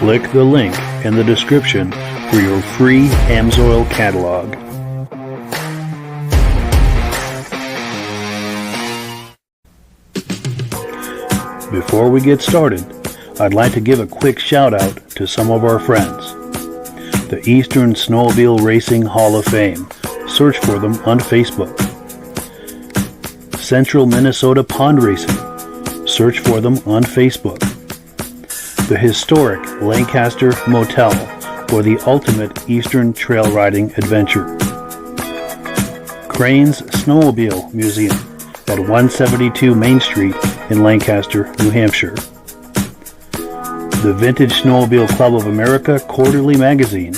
Click the link in the description for your free Amsoil catalog. Before we get started, I'd like to give a quick shout out to some of our friends. The Eastern Snowmobile Racing Hall of Fame. Search for them on Facebook. Central Minnesota Pond Racing. Search for them on Facebook. The historic Lancaster Motel for the ultimate Eastern trail riding adventure. Crane's Snowmobile Museum at 172 Main Street in Lancaster, New Hampshire. The Vintage Snowmobile Club of America Quarterly Magazine.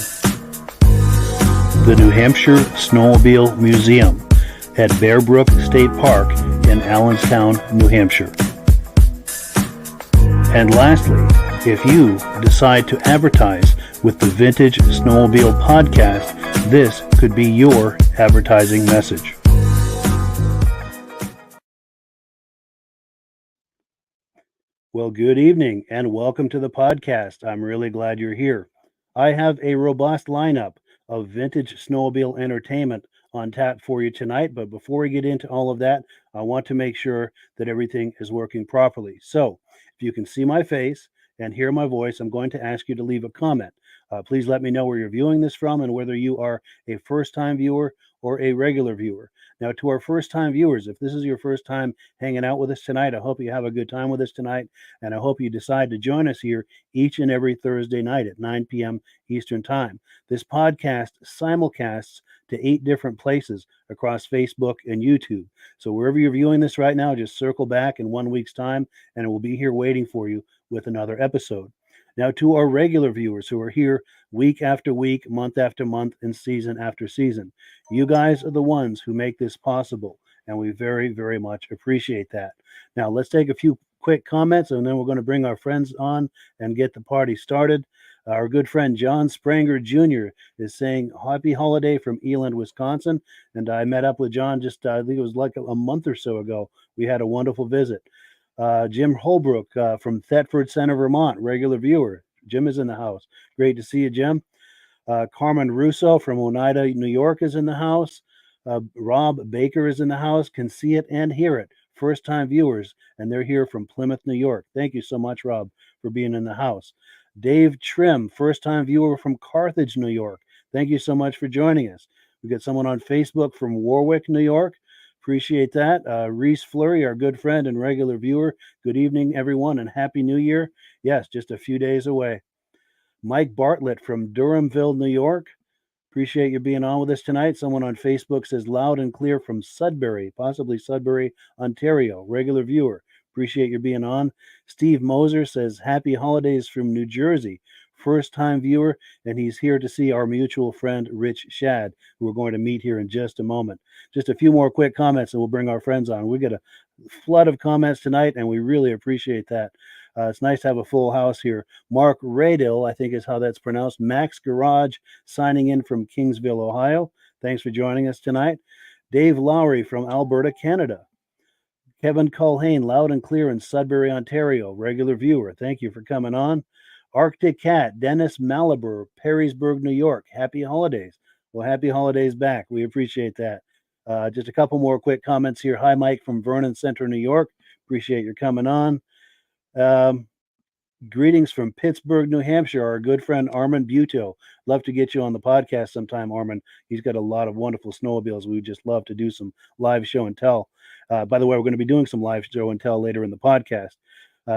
The New Hampshire Snowmobile Museum at Bear Brook State Park in Allenstown, New Hampshire. And lastly, if you decide to advertise with the Vintage Snowmobile Podcast, this could be your advertising message. Well, good evening and welcome to the podcast. I'm really glad you're here. I have a robust lineup of vintage snowmobile entertainment on tap for you tonight, but before we get into all of that, I want to make sure that everything is working properly. So, if you can see my face and hear my voice, I'm going to ask you to leave a comment. Please let me know where you're viewing this from and whether you are a first-time viewer or a regular viewer. Now, to our first-time viewers, if this is your first time hanging out with us tonight, I hope you have a good time with us tonight, and I hope you decide to join us here each and every Thursday night at 9 p.m. Eastern Time. This podcast simulcasts to 8 different places across Facebook and YouTube. So wherever you're viewing this right now, just circle back in 1 week's time, and it will be here waiting for you with another episode. Now, to our regular viewers who are here week after week, month after month, and season after season, you guys are the ones who make this possible, and we very, very much appreciate that. Now, let's take a few quick comments, and then we're going to bring our friends on and get the party started. Our good friend John Spranger Jr. is saying happy holiday from Eland, Wisconsin, and I met up with John just, I think it was like a month or so ago. We had a wonderful visit. Jim Holbrook from Thetford Center, Vermont, regular viewer. Jim is in the house. Great to see you, Jim. Carmen Russo from Oneida, New York is in the house. Rob Baker is in the house. Can see it and hear it. First-time viewers, and they're here from Plymouth, New York. Thank you so much, Rob, for being in the house. Dave Trim, first-time viewer from Carthage, New York. Thank you so much for joining us. We got someone on Facebook from Warwick, New York. Appreciate that. Reese Fleury, our good friend and regular viewer. Good evening, everyone, and Happy New Year. Yes, just a few days away. Mike Bartlett from Durhamville, New York. Appreciate you being on with us tonight. Someone on Facebook says loud and clear from Sudbury, possibly Sudbury, Ontario. Regular viewer. Appreciate you being on. Steve Moser says happy holidays from New Jersey. First-time viewer, and he's here to see our mutual friend, Rich Schaad, who we're going to meet here in just a moment. Just a few more quick comments, and we'll bring our friends on. We get a flood of comments tonight, and we really appreciate that. It's nice to have a full house here. Mark Radill, I think is how that's pronounced. Max Garage signing in from Kingsville, Ohio. Thanks for joining us tonight. Dave Lowry from Alberta, Canada. Kevin Culhane, loud and clear in Sudbury, Ontario. Regular viewer. Thank you for coming on. Arctic Cat, Dennis Malibur, Perrysburg, New York. Happy holidays. Well, happy holidays back. We appreciate that. Just a couple more quick comments here. Hi, Mike from Vernon Center, New York. Appreciate your coming on. Greetings from Pittsburgh, New Hampshire. Our good friend Armin Buto. Love to get you on the podcast sometime, Armin. He's got a lot of wonderful snowmobiles. We would just love to do some live show and tell. By the way, we're going to be doing some live show and tell later in the podcast.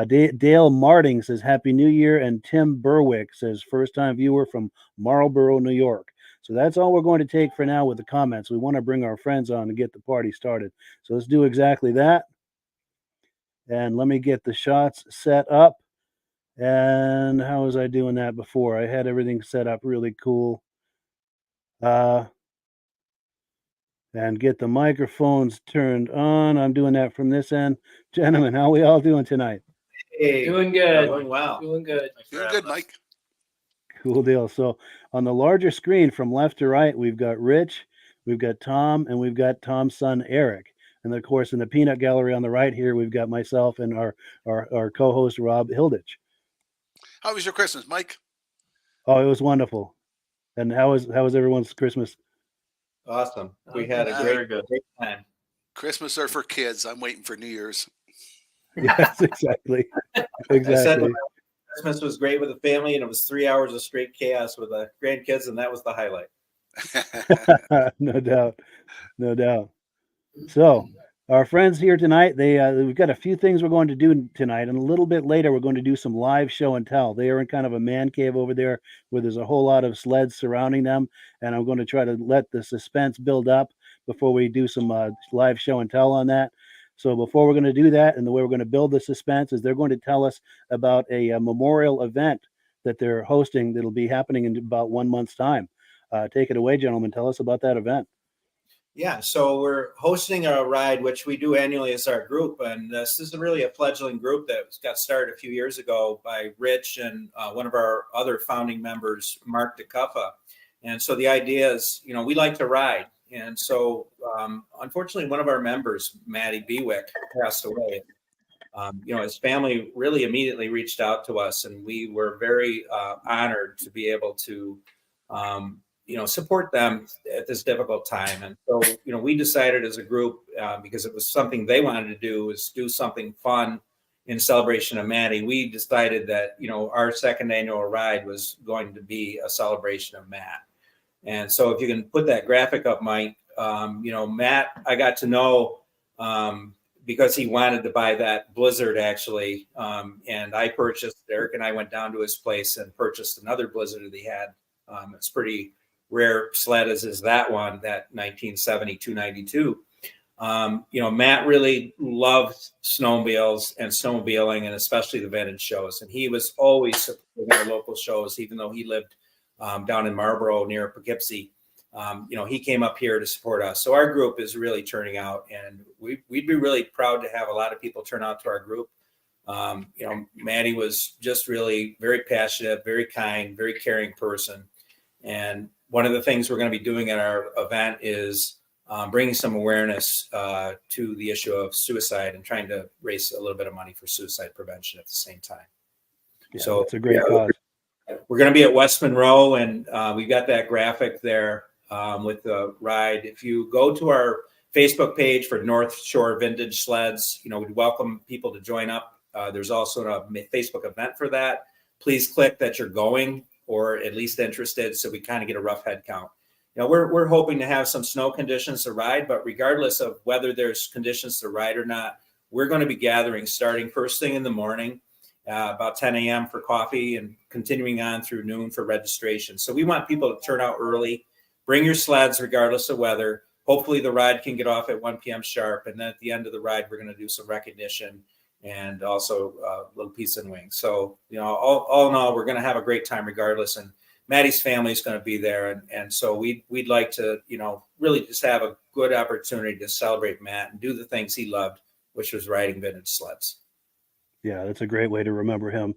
Dale Marting says Happy New Year, and Tim Berwick says first-time viewer from Marlborough, New York. So that's all we're going to take for now with the comments. We want to bring our friends on and get the party started. So let's do exactly that. And let me get the shots set up. And how was I doing that before? I had everything set up really cool. And get the microphones turned on. I'm doing that from this end. Gentlemen, how are we all doing tonight? Hey, doing good. Doing well. Doing good. Doing good, Mike. Cool deal. So on the larger screen from left to right, we've got Rich, we've got Thom, and we've got Thom's son, Eric. And of course, in the peanut gallery on the right here, we've got myself and our co-host, Rob Hilditch. How was your Christmas, Mike? Oh, it was wonderful. And how was everyone's Christmas? Awesome. We had a great time. Christmas are for kids. I'm waiting for New Year's. Yes, exactly. I said Christmas was great with the family, and it was 3 hours of straight chaos with the grandkids, and that was the highlight. No doubt. So our friends here tonight, we've got a few things we're going to do tonight, and a little bit later we're going to do some live show and tell. They are in kind of a man cave over there where there's a whole lot of sleds surrounding them, and I'm going to try to let the suspense build up before we do some live show and tell on that. So before we're going to do that, and the way we're going to build the suspense is they're going to tell us about a memorial event that they're hosting that'll be happening in about 1 month's time. Take it away, gentlemen. Tell us about that event. Yeah, so we're hosting a ride, which we do annually as our group. And this is really a fledgling group that got started a few years ago by Rich and one of our other founding members, Mark DeCuffa. And so the idea is, we like to ride. And so, unfortunately, one of our members, Maddie Bewick, passed away. His family really immediately reached out to us, and we were very honored to be able to support them at this difficult time. And so, we decided as a group, because it was something they wanted to do, is do something fun in celebration of Maddie. We decided that, our second annual ride was going to be a celebration of Matt. And so if you can put that graphic up, Mike, Matt, I got to know because he wanted to buy that Blizzard, actually. And Eric and I went down to his place and purchased another Blizzard that he had. It's pretty rare sled as is that one, that 1970 292. Matt really loved snowmobiles and snowmobiling, and especially the vintage shows. And he was always supporting our local shows, even though he lived down in Marlboro near Poughkeepsie. He came up here to support us. So our group is really turning out, and we'd be really proud to have a lot of people turn out to our group. Maddie was just really very passionate, very kind, very caring person. And one of the things we're going to be doing at our event is bringing some awareness to the issue of suicide and trying to raise a little bit of money for suicide prevention at the same time. Yeah, so it's a great cause. We're going to be at West Monroe, and we've got that graphic there with the ride. If you go to our Facebook page for Northshore Vintage Sleds, we'd welcome people to join up. There's also a Facebook event for that. Please click that you're going or at least interested, so we kind of get a rough head count. We're hoping to have some snow conditions to ride, but regardless of whether there's conditions to ride or not, we're going to be gathering starting first thing in the morning, about 10 a.m. for coffee, and continuing on through noon for registration. So we want people to turn out early, bring your sleds regardless of weather. Hopefully the ride can get off at 1 p.m. sharp. And then at the end of the ride, we're going to do some recognition and also a little pizza and wings. So, all in all, we're going to have a great time regardless. And Maddie's family is going to be there. And so we'd like to, really just have a good opportunity to celebrate Matt and do the things he loved, which was riding vintage sleds. Yeah, that's a great way to remember him.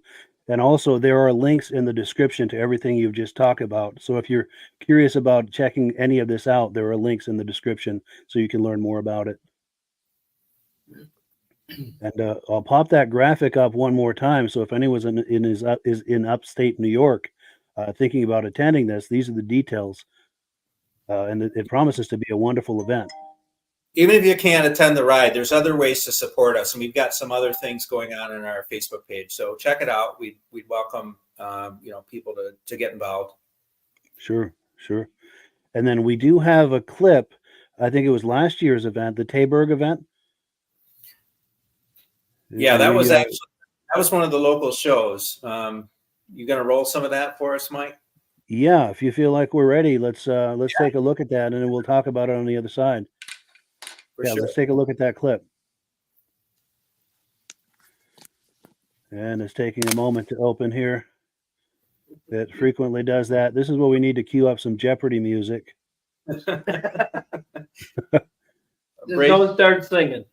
And also, there are links in the description to everything you've just talked about. So if you're curious about checking any of this out, there are links in the description so you can learn more about it. And I'll pop that graphic up one more time. So if anyone is in upstate New York thinking about attending this, these are the details. And it promises to be a wonderful event. Even if you can't attend the ride, there's other ways to support us. And we've got some other things going on our Facebook page. So check it out. We'd welcome, people to get involved. Sure. And then we do have a clip. I think it was last year's event, the Tayberg event. Yeah, that was one of the local shows. You going to roll some of that for us, Mike? Yeah, if you feel like we're ready, let's take a look at that, and then we'll talk about it on the other side. Sure. Let's take a look at that clip. And it's taking a moment to open here. It frequently does that. This is where we need to cue up some Jeopardy music. Just don't start singing.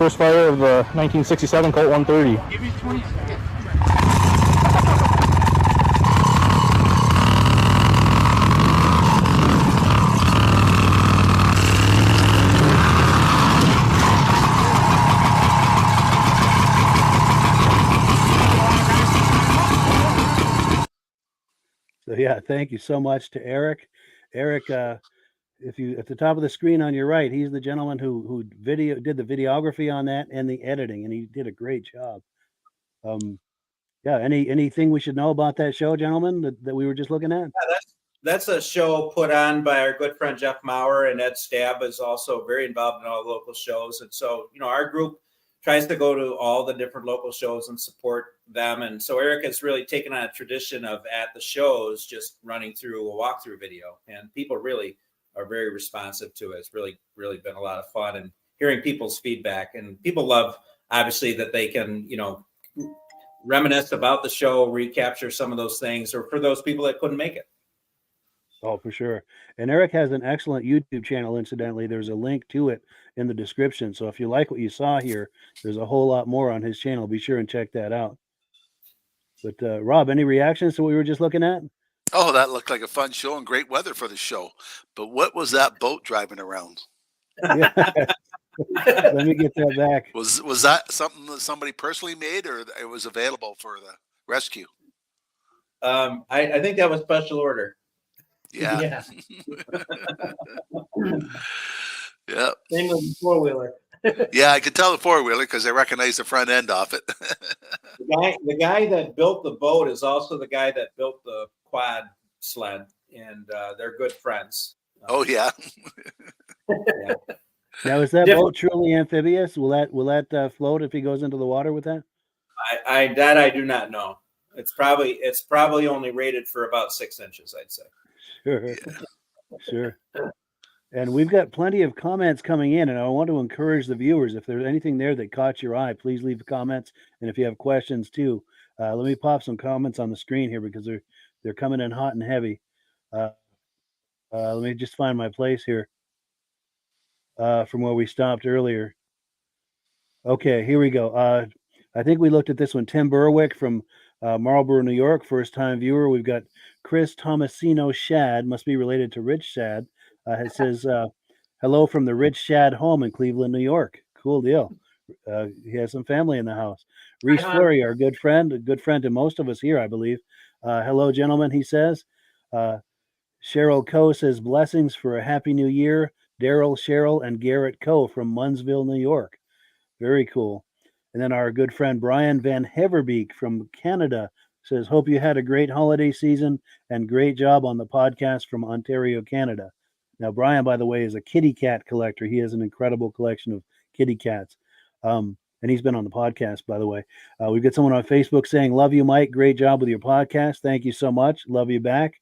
first fire of the 1967 Colt 130. Give me 20 seconds. So yeah, thank you so much to Eric. Eric, if you at the top of the screen on your right, he's the gentleman who did the videography on that and the editing, and he did a great job. Yeah, anything we should know about that show, gentlemen, that we were just looking at? Yeah, that's a show put on by our good friend Jeff Maurer, and Ed Stab is also very involved in all the local shows. And so, our group tries to go to all the different local shows and support them. And so Eric has really taken on a tradition of at the shows just running through a walkthrough video, and people really are very responsive to it. It's really, really been a lot of fun, and hearing people's feedback, and people love obviously that they can, reminisce about the show, recapture some of those things, or for those people that couldn't make it. Oh, for sure. And Eric has an excellent YouTube channel, incidentally. There's a link to it in the description. So if you like what you saw here, there's a whole lot more on his channel. Be sure and check that out. But Rob, any reactions to what we were just looking at? Oh, that looked like a fun show and great weather for the show. But what was that boat driving around? Yeah. Let me get that back. Was that something that somebody personally made, or it was available for the rescue? I think that was special order. Yeah. Yeah. Yeah. Same with the four-wheeler. Yeah, I could tell the four-wheeler because I recognize the front end off it. The guy that built the boat is also the guy that built the quad sled, and they're good friends. Oh yeah. Yeah. Now, is that boat truly amphibious? Will that float if he goes into the water with that? I do not know. It's probably only rated for about 6 inches, I'd say. Sure. Yeah. Sure. And we've got plenty of comments coming in, and I want to encourage the viewers, if there's anything there that caught your eye, please leave comments. And if you have questions too, let me pop some comments on the screen here because they're coming in hot and heavy. Let me just find my place here from where we stopped earlier. Okay, here we go. I think we looked at this one. Tim Berwick from Marlboro, New York, first-time viewer. We've got Chris Tomasino Schaad, must be related to Rich Schaad. It says, hello from the Rich Schaad home in Cleveland, New York. Cool deal. He has some family in the house. Reese Fleury, our good friend, a good friend to most of us here, I believe. Hello, gentlemen, he says. Cheryl Coe says, blessings for a happy new year. Daryl, Cheryl, and Garrett Coe from Munnsville, New York. Very cool. And then our good friend Brian Van Heverbeek from Canada says, hope you had a great holiday season and great job on the podcast from Ontario, Canada. Now, Brian, by the way, is a kitty cat collector. He has an incredible collection of kitty cats. And he's been on the podcast, by the way. We've got someone on Facebook saying, love you, Mike. Great job with your podcast. Thank you so much. Love you back.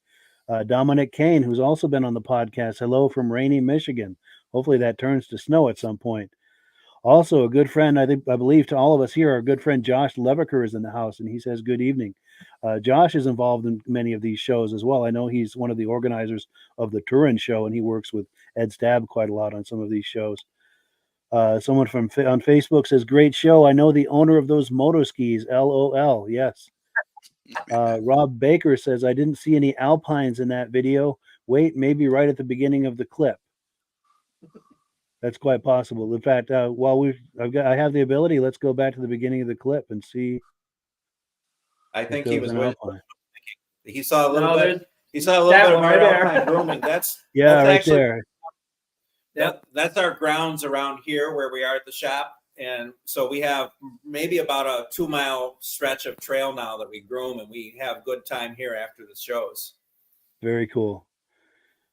Dominic Kane, who's also been on the podcast. Hello from rainy Michigan. Hopefully that turns to snow at some point. Also, a good friend, I believe to all of us here, our good friend Josh Leviker is in the house, and he says good evening. Josh is involved in many of these shows as well. I know he's one of the organizers of the Turin show, and he works with Ed Stab quite a lot on some of these shows. Someone on Facebook says, great show. I know the owner of those moto skis, LOL. Yes. Rob Baker says, I didn't see any Alpines in that video. Wait, maybe right at the beginning of the clip. That's quite possible. In fact, while I have the ability, let's go back to the beginning of the clip and see. I think he was with. Alpine. He saw a little bit. He saw a little bit of our Alpine grooming. That's right actually, there. That's our grounds around here where we are at the shop. And so we have maybe about a 2-mile stretch of trail now that we groom, and we have good time here after the shows. Very cool.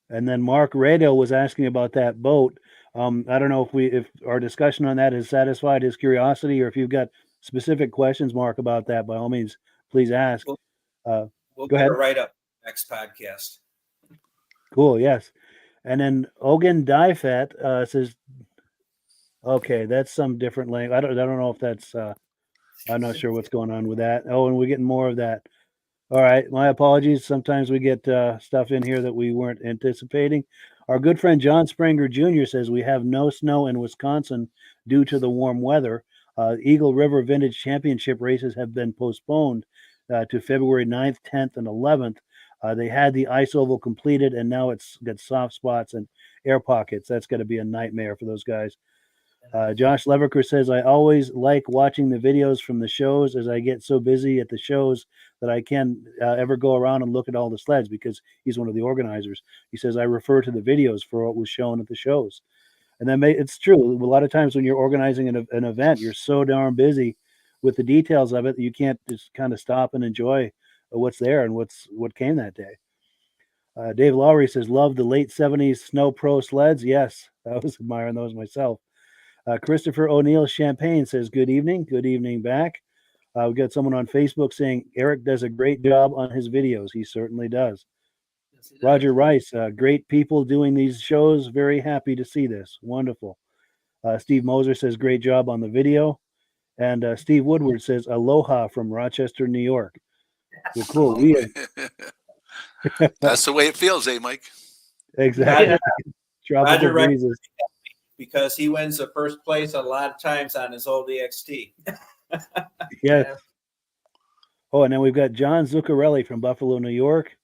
And then Mark Radio was asking about that boat. I don't know if our discussion on that has satisfied his curiosity, or if you've got specific questions, Mark, about that, by all means, please ask. We'll go get ahead. it right up next podcast. Cool. Yes. And then Ogan Dyfet says, okay, that's some different language. I don't know if that's, I'm not sure what's going on with that. Oh, and we're getting more of that. All right. My apologies. Sometimes we get stuff in here that we weren't anticipating. Our good friend John Springer Jr. says we have no snow in Wisconsin due to the warm weather. Eagle River Vintage Championship races have been postponed to February 9th, 10th, and 11th. They had the ice oval completed, and now it's got soft spots and air pockets. That's going to be a nightmare for those guys. Josh Leverker says, I always like watching the videos from the shows as I get so busy at the shows that I can't ever go around and look at all the sleds because he's one of the organizers. He says, I refer to the videos for what was shown at the shows. And then it's true. A lot of times when you're organizing an event, you're so darn busy with the details of it that you can't just kind of stop and enjoy what's there and what came that day. Dave Lowry says, love the late 70s Snow Pro sleds. Yes, I was admiring those myself. Christopher O'Neill Champagne says, good evening. Good evening back. We've got someone on Facebook saying Eric does a great job on his videos. He certainly does. Yes, Roger Rice, great people doing these shows. Very happy to see this. Wonderful. Steve Moser says, great job on the video. And Steve Woodward says, aloha from Rochester, New York. Well, cool. That's the way it feels, eh, Mike? Exactly. Tropical breezes. Because he wins the first place a lot of times on his old EXT. Yeah. Oh, and then we've got John Zuccarelli from Buffalo, New York.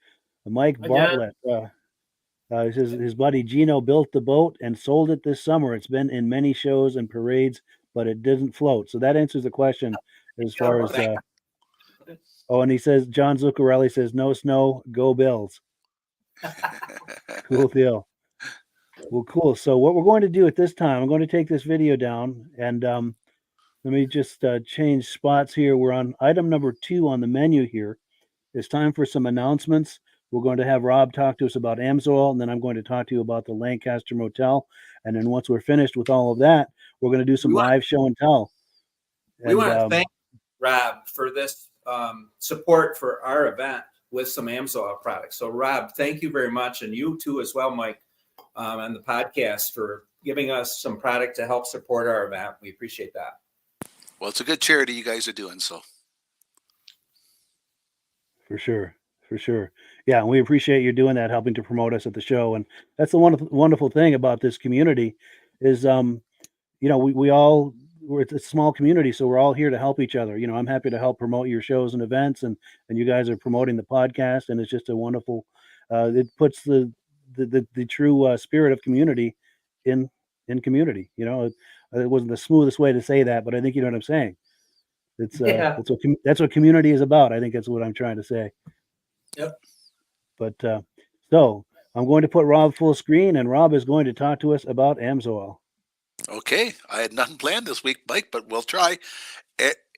Mike Bartlett. Says his buddy Gino built the boat and sold it this summer. It's been in many shows and parades, but it didn't float. So that answers the question as far as. And he says, John Zuccarelli says, no snow, go Bills. Cool deal. Well, cool. So what we're going to do at this time, I'm going to take this video down and let me just change spots here. We're on item number 2 on the menu here. It's time for some announcements. We're going to have Rob talk to us about Amsoil, and then I'm going to talk to you about the Lancaster Motel. And then once we're finished with all of that, we're going to do some live show and tell. We want to thank Rob for this support for our event with some Amsoil products. So, Rob, thank you very much. And you too as well, Mike, on the podcast for giving us some product to help support our event. We appreciate that. Well, it's a good charity you guys are doing, so. For sure. Yeah, and we appreciate you doing that, helping to promote us at the show. And that's the wonderful thing about this community is, it's a small community, so we're all here to help each other. I'm happy to help promote your shows and events, and you guys are promoting the podcast, and it's just a wonderful. It puts the true spirit of community in community. It wasn't the smoothest way to say that, but I think you know what I'm saying. It's that's what community is about. I think that's what I'm trying to say. Yep. But so I'm going to put Rob full screen, and Rob is going to talk to us about Amsoil. Okay, I had nothing planned this week, Mike, but we'll try.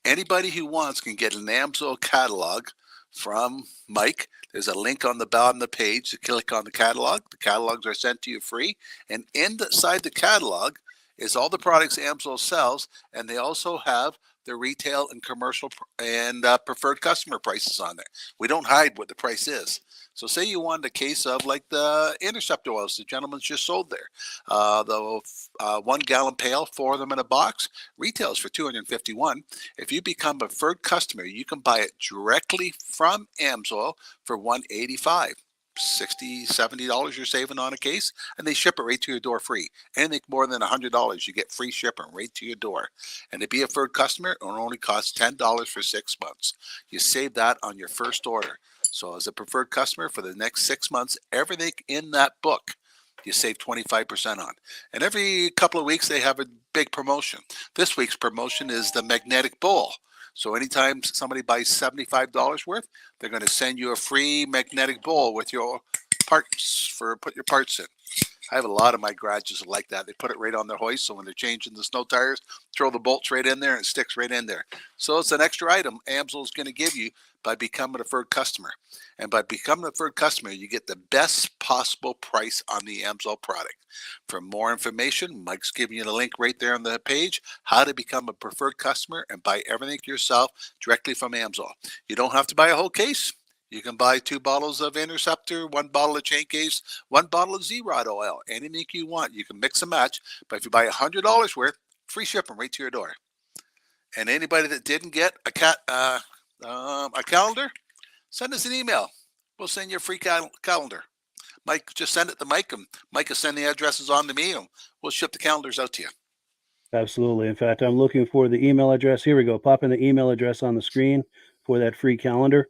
Anybody who wants can get an Amsoil catalog from Mike. There's a link on the bottom of the page to click on the catalog. The catalogs are sent to you free, and inside the catalog is all the products Amsoil sells, and they also have the retail and commercial and preferred customer prices on there. We don't hide what the price is. So say you wanted a case of like the Intercept oils the gentleman's just sold there. The 1 gallon pail, 4 of them in a box, retails for $251. If you become a preferred customer, you can buy it directly from Amsoil for $185. $60, $70 you're saving on a case, and they ship it right to your door free. Anything more than $100, you get free shipping right to your door. And to be a preferred customer, it only costs $10 for 6 months. You save that on your first order. So as a preferred customer for the next 6 months, everything in that book you save 25% on. And every couple of weeks they have a big promotion. This week's promotion is the magnetic bowl. So anytime somebody buys $75 worth, they're going to send you a free magnetic bowl with your parts put your parts in. I have a lot of my garages like that. They put it right on their hoist, so when they're changing the snow tires, throw the bolts right in there and it sticks right in there. So it's an extra item Amsoil is going to give you by becoming a preferred customer. And by becoming a preferred customer, you get the best possible price on the Amsoil product. For more information, Mike's giving you the link right there on the page, how to become a preferred customer and buy everything yourself directly from Amsoil. You don't have to buy a whole case. You can buy 2 bottles of Interceptor, 1 bottle of chain case, 1 bottle of Z-Rod oil, anything you want. You can mix and match. But if you buy $100 worth, free shipping right to your door. And anybody that didn't get a calendar, send us an email. We'll send you a free calendar. Mike, just send it to Mike, and Mike will send the addresses on to me, and we'll ship the calendars out to you. Absolutely. In fact, I'm looking for the email address. Here we go. Pop in the email address on the screen for that free calendar.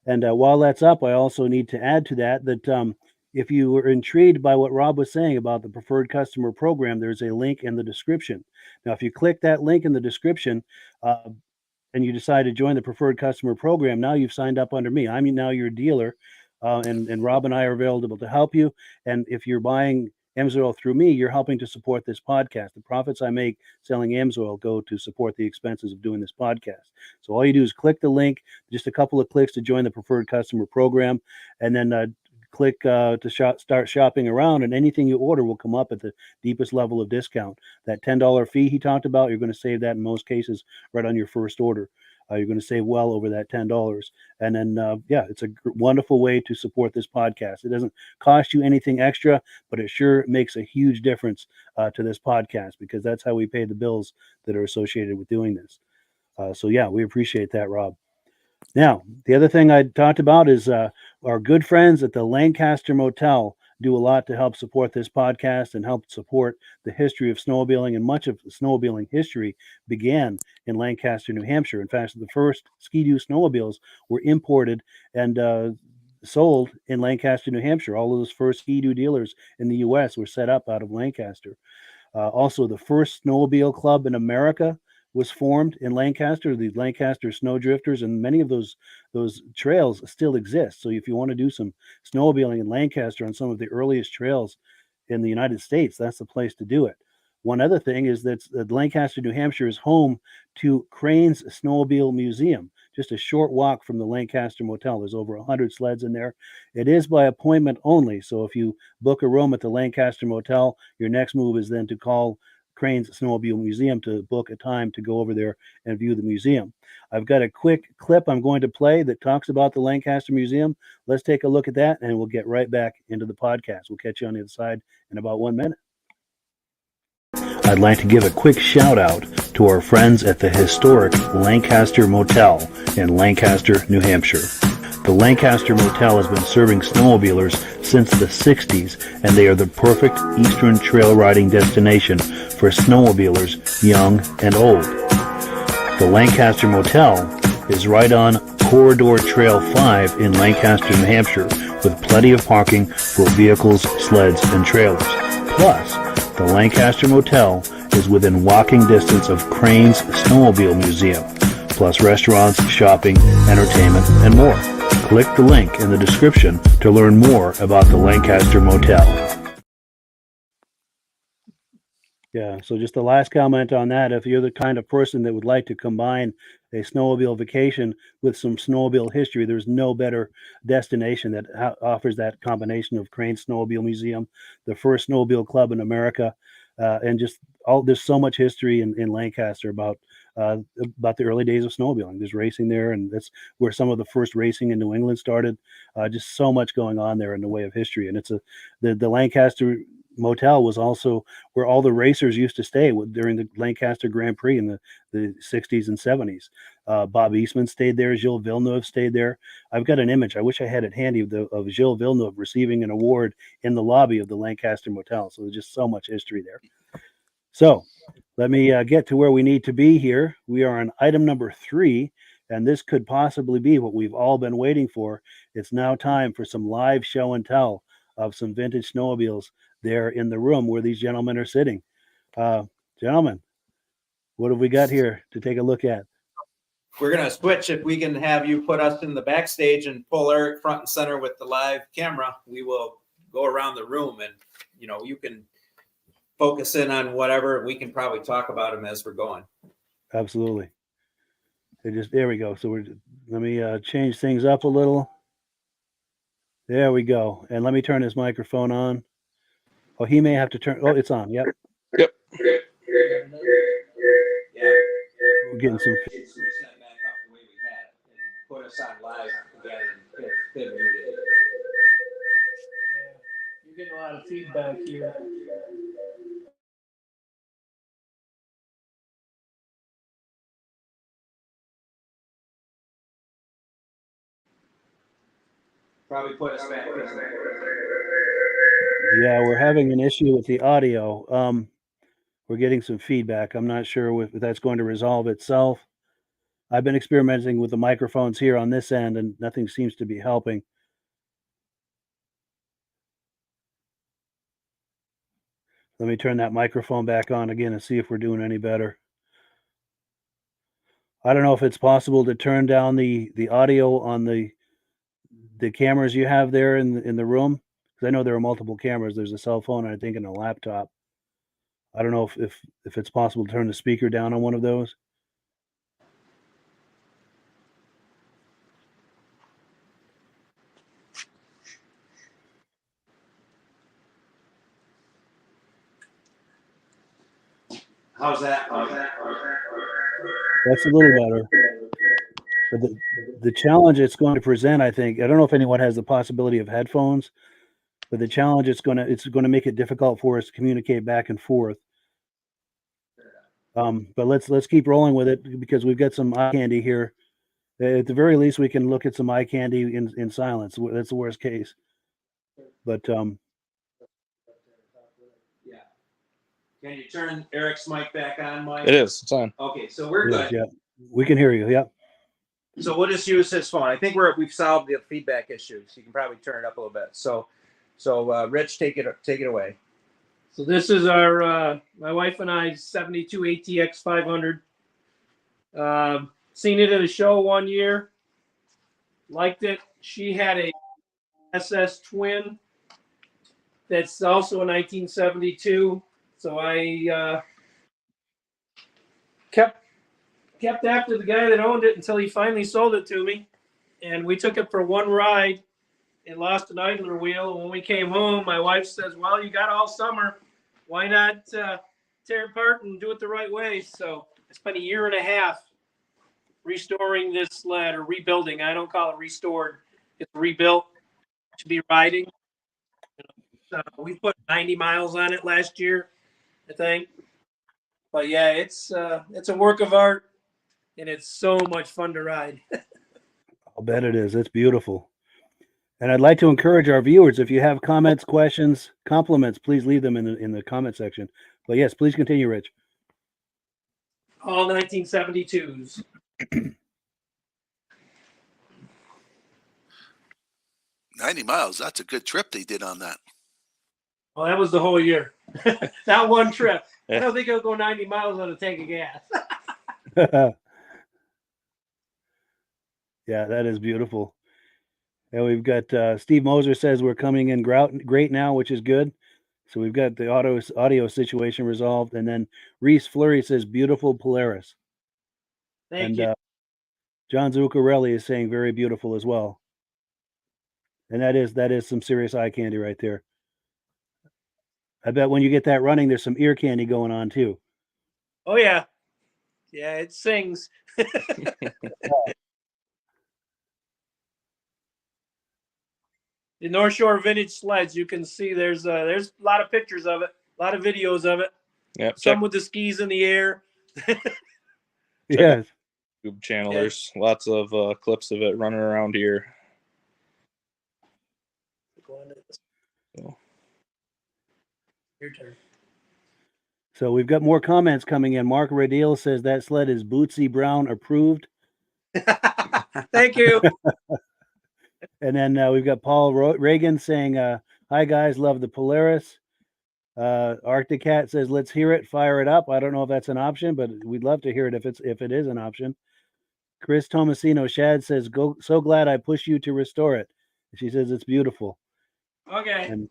And while that's up, I also need to add to that if you were intrigued by what Rob was saying about the preferred customer program, there's a link in the description. Now, if you click that link in the description and you decide to join the preferred customer program, now you've signed up under me. I'm now your dealer, and Rob and I are available to help you. And if you're buying Amsoil through me, you're helping to support this podcast. The profits I make selling Amsoil go to support the expenses of doing this podcast. So all you do is click the link, just a couple of clicks to join the preferred customer program, and then click to start shopping around, and anything you order will come up at the deepest level of discount. That $10 fee he talked about, you're going to save that in most cases right on your first order. You're going to save well over that $10. And then, it's a wonderful way to support this podcast. It doesn't cost you anything extra, but it sure makes a huge difference to this podcast, because that's how we pay the bills that are associated with doing this. We appreciate that, Rob. Now, the other thing I talked about is our good friends at the Lancaster Motel do a lot to help support this podcast and help support the history of snowmobiling. And much of snowmobiling history began in Lancaster, New Hampshire. In fact, the first Ski-Doo snowmobiles were imported and sold in Lancaster, New Hampshire. All of those first Ski-Doo dealers in the U.S. were set up out of Lancaster. Also, the first snowmobile club in America was formed in Lancaster, the Lancaster Snowdrifters, and many of those trails still exist. So if you want to do some snowmobiling in Lancaster on some of the earliest trails in the United States, that's the place to do it. One other thing is that Lancaster, New Hampshire is home to Crane's Snowmobile Museum, just a short walk from the Lancaster Motel. There's over 100 sleds in there. It is by appointment only. So if you book a room at the Lancaster Motel, your next move is then to call Crane's Snowmobile Museum to book a time to go over there and view the museum. I've got a quick clip I'm going to play that talks about the Lancaster Museum. Let's take a look at that, and we'll get right back into the podcast. We'll catch you on the other side in about 1 minute. I'd like to give a quick shout out to our friends at the historic Lancaster Motel in Lancaster, New Hampshire. The Lancaster Motel has been serving snowmobilers since the 60s, and they are the perfect eastern trail riding destination for snowmobilers young and old. The Lancaster Motel is right on Corridor Trail 5 in Lancaster, New Hampshire, with plenty of parking for vehicles, sleds, and trailers. Plus, the Lancaster Motel is within walking distance of Crane's Snowmobile Museum, plus restaurants, shopping, entertainment, and more. Click the link in the description to learn more about the Lancaster Motel. Yeah, so just the last comment on that. If you're the kind of person that would like to combine a snowmobile vacation with some snowmobile history, there's no better destination that offers that combination of Crane's Snowmobile Museum, the first snowmobile club in America, and just there's so much history in Lancaster about the early days of snowmobiling. There's racing there, and that's where some of the first racing in New England started. Just so much going on there in the way of history. And it's the Lancaster Motel was also where all the racers used to stay during the Lancaster Grand Prix in the 60s and 70s. Bob Eastman stayed there. Gilles Villeneuve stayed there. I've got an image. I wish I had it handy of Gilles Villeneuve receiving an award in the lobby of the Lancaster Motel. So there's just so much history there. So let me get to where we need to be here. We are on item number 3, and this could possibly be what we've all been waiting for. It's now time for some live show and tell of some vintage snowmobiles there in the room where these gentlemen are sitting. Gentlemen, what have we got here to take a look at? We're going to switch. If we can have you put us in the backstage and pull Eric front and center with the live camera, we will go around the room, and you can focus in on whatever. We can probably talk about them as we're going. Absolutely. There we go. So let me change things up a little. There we go. And let me turn his microphone on. Oh, he may have to turn. Oh, it's on. Yep. Yep. Yeah. We're getting some. Set back up the way we had and put us on live again and get muted. You're getting a lot of feedback here. Probably put us back. Yeah, we're having an issue with the audio. We're getting some feedback. I'm not sure if that's going to resolve itself. I've been experimenting with the microphones here on this end, and nothing seems to be helping. Let me turn that microphone back on again and see if we're doing any better. I don't know if it's possible to turn down the audio on the cameras you have there in the room, because I know there are multiple cameras. There's a cell phone, and I think, and a laptop. I don't know if it's possible to turn the speaker down on one of those. How's that? That's a little better. But the challenge it's going to present, I think, I don't know if anyone has the possibility of headphones, but the challenge it's going to make it difficult for us to communicate back and forth. But let's keep rolling with it, because we've got some eye candy here. At the very least, we can look at some eye candy in silence. That's the worst case. But Yeah. Can you turn Eric's mic back on, Mike? It is. It's on. Okay, so we're good. yeah, we can hear you. Yeah. So we'll just use his phone. I think we've solved the feedback issue. So you can probably turn it up a little bit. So Rich, take it away. So this is our my wife and I's 72 ATX 500. Seen it at a show one year. Liked it. She had a SS Twin that's also a 1972. So I kept after the guy that owned it until he finally sold it to me. And we took it for one ride and lost an idler wheel. And when we came home, my wife says, well, you got all summer. Why not tear it apart and do it the right way? So I spent a year and a half restoring this sled, or rebuilding. I don't call it restored. It's rebuilt to be riding. We put 90 miles on it last year, I think. But yeah, it's a work of art, and it's so much fun to ride. I'll bet it is. It's beautiful. And I'd like to encourage our viewers, if you have comments, questions, compliments, please leave them in the comment section. But yes, please continue, Rich. All 1972s. 90 miles. That's a good trip they did on that. Well, that was the whole year. That one trip. I don't think I'll go 90 miles on a tank of gas. Yeah, that is beautiful. And we've got Steve Moser says we're coming in great now, which is good. So we've got the audio situation resolved. And then Reese Fleury says beautiful Polaris. Thank you. John Zuccarelli is saying very beautiful as well. And that is some serious eye candy right there. I bet when you get that running, there's some ear candy going on too. Oh yeah. Yeah, it sings. The Northshore vintage sleds, you can see there's a lot of pictures of it, a lot of videos of it. Yep. Some with the skis in the air. Yes. YouTube channel. Yeah. There's lots of clips of it running around here. So. Your turn. So we've got more comments coming in. Mark Radil says that sled is Bootsy Brown approved. Thank you. And then we've got Paul Reagan saying, hi, guys, love the Polaris. Arctic Cat says, let's hear it, fire it up. I don't know if that's an option, but we'd love to hear it if it is an option. Chris Tomasino Schaad says, so glad I pushed you to restore it. She says it's beautiful. Okay. And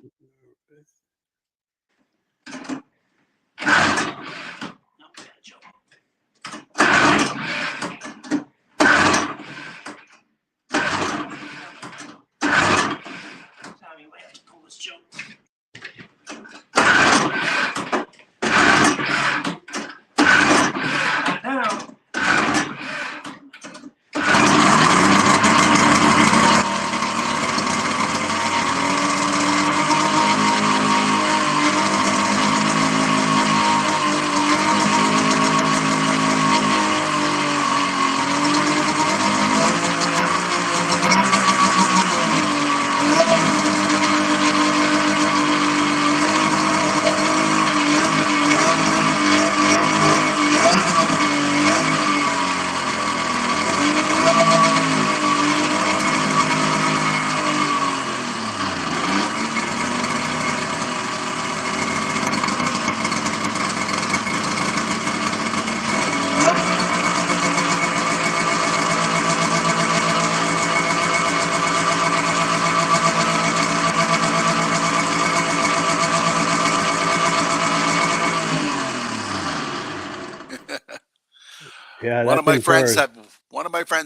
Yeah, One that's of my in friends cars.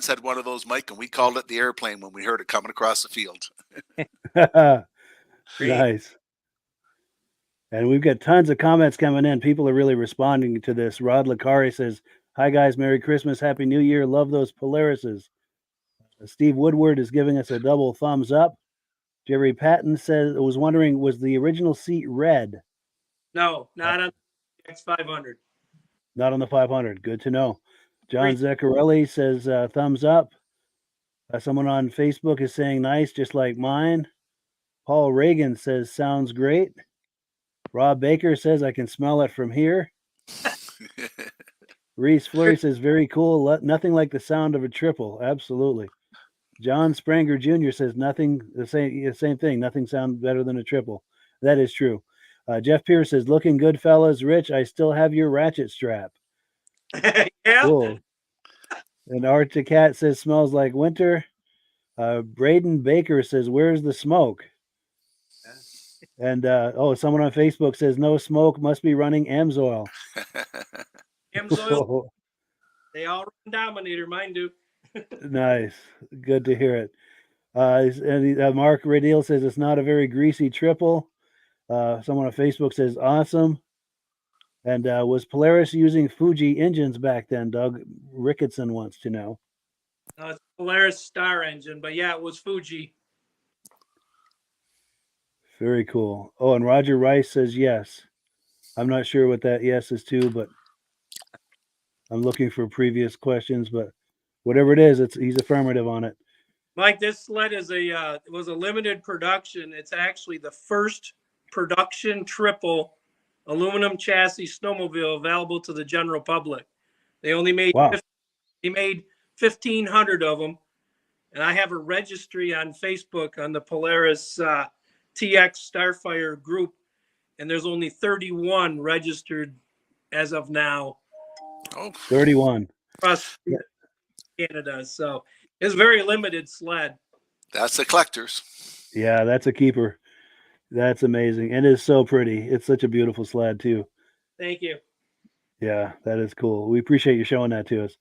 had one of those, Mike, and we called it the airplane when we heard it coming across the field. Nice. And we've got tons of comments coming in. People are really responding to this. Rod Lacari says, "Hi guys, Merry Christmas, Happy New Year. Love those Polarises." Steve Woodward is giving us a double thumbs up. Jerry Patton says, "Was wondering, was the original seat red?" No, not on X500. Not on the 500. Good to know. John Zaccarelli says, "Thumbs up." Someone on Facebook is saying, "Nice, just like mine." Paul Reagan says, "Sounds great." Rob Baker says, "I can smell it from here." Reese Flurry says, "Very cool. Nothing like the sound of a triple." Absolutely. John Spranger Jr. says, "Nothing, the same thing. Nothing sounds better than a triple." That is true. Jeff Pierce says, "Looking good, fellas. Rich, I still have your ratchet strap." Yeah. Cool. And Arctic Cat says, "Smells like winter." Braden Baker says, "Where's the smoke?" And someone on Facebook says, "No smoke, must be running Amsoil." Amsoil, they all run Dominator. Mine do. Nice. Good to hear it. Mark Radiel says, "It's not a very greasy triple." Someone on Facebook says, "Awesome." And was Polaris using Fuji engines back then? Doug Ricketson wants to know. It's Polaris Star engine, but yeah, it was Fuji. Very cool. Oh, and Roger Rice says yes. I'm not sure what that yes is to, but I'm looking for previous questions. But whatever it is, he's affirmative on it. Mike, this sled is was a limited production. It's actually the first production triple aluminum chassis snowmobile available to the general public. They only made 1,500 of them, and I have a registry on Facebook on the Polaris TX Starfire group, and there's only 31 registered as of now. Oh, 31 across Canada. So it's a very limited sled. That's the collectors. Yeah, that's a keeper. That's amazing. And it's so pretty. It's such a beautiful sled too. Thank you. Yeah, that is cool. We appreciate you showing that to us.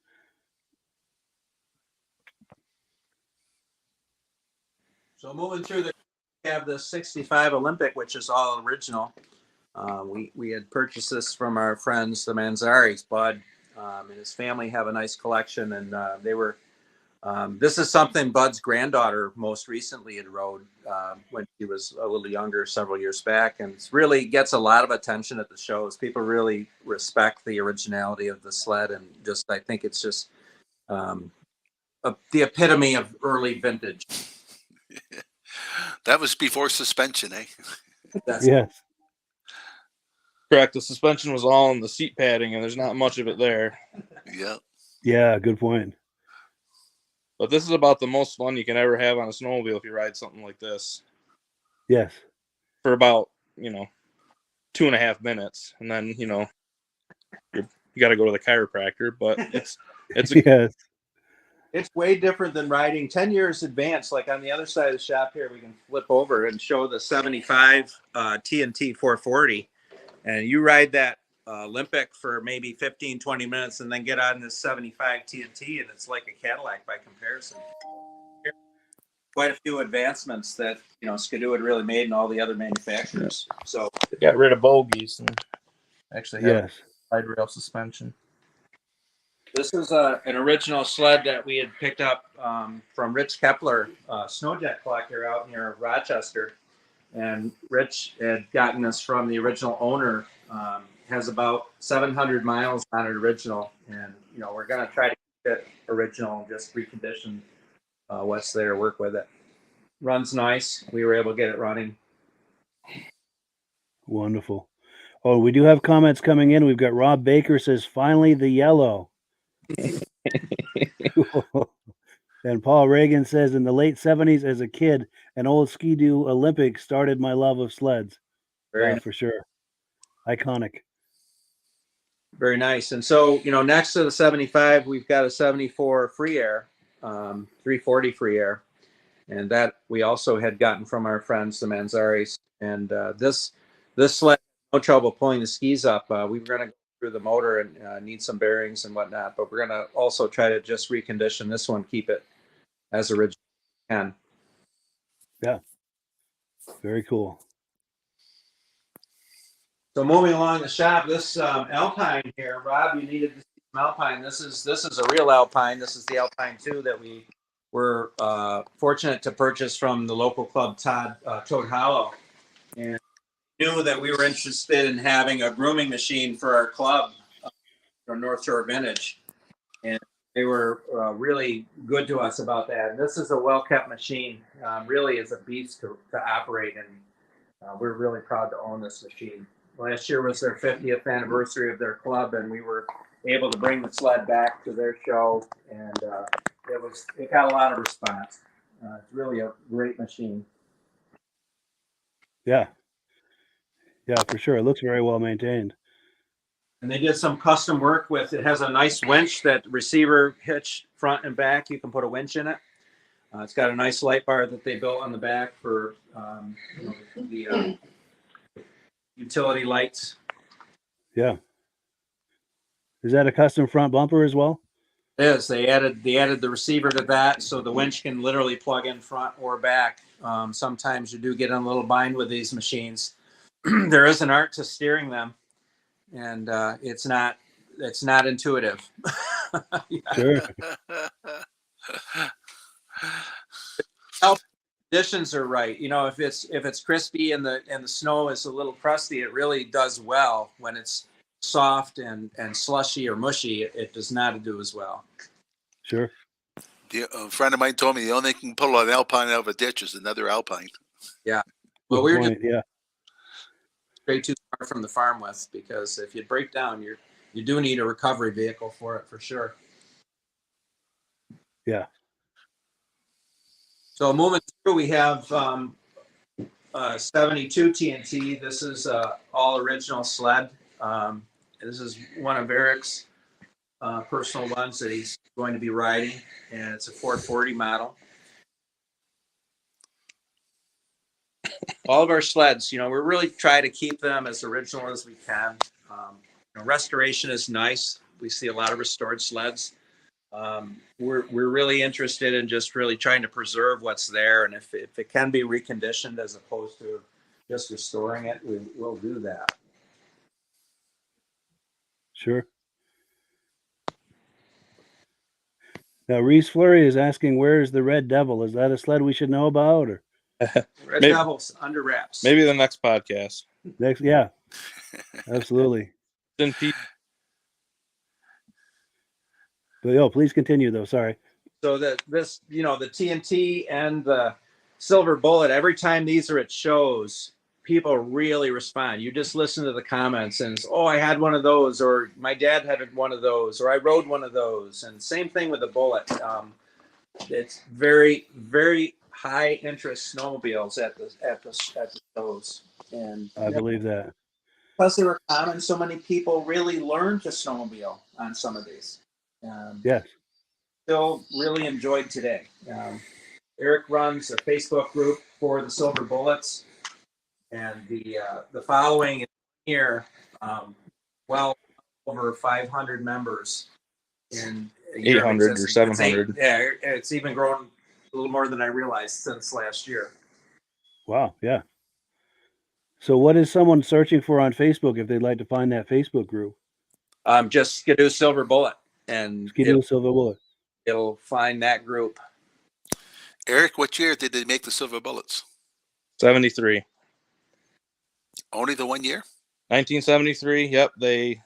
So moving through we have the 65 Olympic, which is all original. We had purchased this from our friends, the Manzaris. Bud and his family have a nice collection, and they were. This is something Bud's granddaughter most recently had rode when she was a little younger, several years back, and it really gets a lot of attention at the shows. People really respect the originality of the sled, and just I think it's just the epitome of early vintage. That was before suspension, eh? Yes. Correct. The suspension was all in the seat padding, and there's not much of it there. Yeah. Yeah, good point. But this is about the most fun you can ever have on a snowmobile if you ride something like this. Yes. For about, 2.5 minutes. And then, you got to go to the chiropractor. But it's yes. It's way different than riding 10 years advanced. Like on the other side of the shop here, we can flip over and show the 75 TNT 440. And you ride that Olympic for maybe 15, 20 minutes and then get on this 75 TNT, and it's like a Cadillac by comparison. Quite a few advancements that, Skidoo had really made and all the other manufacturers. So they got rid of bogies and actually have Yes. side rail suspension. this is an original sled that we had picked up from Rich Kepler, snowjet collector out near Rochester. And Rich had gotten this from the original owner. Has about 700 miles on it original. And, we're going to try to keep it original and just recondition what's there, work with it. Runs nice. We were able to get it running. Wonderful. Oh, we do have comments coming in. We've got Rob Baker says, "Finally the yellow." And Paul Reagan says, "In the late 70s as a kid, an old Ski-Doo Olympic started my love of sleds." Very Yeah, nice. for sure. Iconic. Very nice. And so, next to the 75, we've got a 74 Free Air, 340 Free Air. And that we also had gotten from our friends, the Manzaris. And this sled, no trouble pulling the skis up. We were going to go through the motor and need some bearings and whatnot. But we're going to also try to just recondition this one, keep it as original as we can. Yeah. Very cool. So moving along the shop, this Alpine here, Rob, you needed to see some Alpine. This is a real Alpine. This is the Alpine 2 that we were fortunate to purchase from the local club, Toad Hollow. And knew that we were interested in having a grooming machine for our club from Northshore Vintage. And they were really good to us about that. And this is a well-kept machine. Really is a beast to operate, and we're really proud to own this machine. Last year was their 50th anniversary of their club, and we were able to bring the sled back to their show, and it got a lot of response. It's really a great machine. Yeah. Yeah, for sure. It looks very well maintained. And they did some custom work with it. Has a nice winch that receiver hitch front and back. You can put a winch in it. It's got a nice light bar that they built on the back for the utility lights. Yeah. Is that a custom front bumper as well? It is. They added the receiver to that, so the winch can literally plug in front or back. Sometimes you do get in a little bind with these machines. There is an art to steering them, and it's not intuitive. Sure. Conditions are right. If it's crispy and the snow is a little crusty, it really does well. When it's soft and slushy or mushy, it does not do as well. Sure. A friend of mine told me the only thing can pull an Alpine out of a ditch is another Alpine. Yeah. Well, we're just Yeah. straight too far from the farm with, because if you break down, you do need a recovery vehicle for it for sure. Yeah. So moving through, we have 72 TNT. This is all original sled. This is one of Eric's personal ones that he's going to be riding, and it's a 440 model. All of our sleds, we're really trying to keep them as original as we can. Restoration is nice. We see a lot of restored sleds. We're really interested in just really trying to preserve what's there, and if it can be reconditioned as opposed to just restoring it, we'll do that. Sure. Now, Reese Flurry is asking, where's the Red Devil? Is that a sled we should know about? Or Red Devil's under wraps. Maybe the next podcast. next? Yeah, absolutely. But please continue though. Sorry. So the TNT and the Silver Bullet, every time these are at shows, people really respond. You just listen to the comments and, I had one of those, or my dad had one of those, or I rode one of those. And same thing with the Bullet. It's very, very high interest snowmobiles at the shows. And I believe that. Plus they were common, so many people really learned to snowmobile on some of these. Yes. Still really enjoyed today. Eric runs a Facebook group for the Silver Bullets, and the following is here, well over 500 members in 800 or 700. It's even grown a little more than I realized since last year. Wow. Yeah. So what is someone searching for on Facebook if they'd like to find that Facebook group? Just Skidoo Silver Bullet, and Skidoo Silver Bullet. It'll find that group. Eric, what year did they make the Silver Bullets? 73. Only the 1 year? 1973. Yep. They,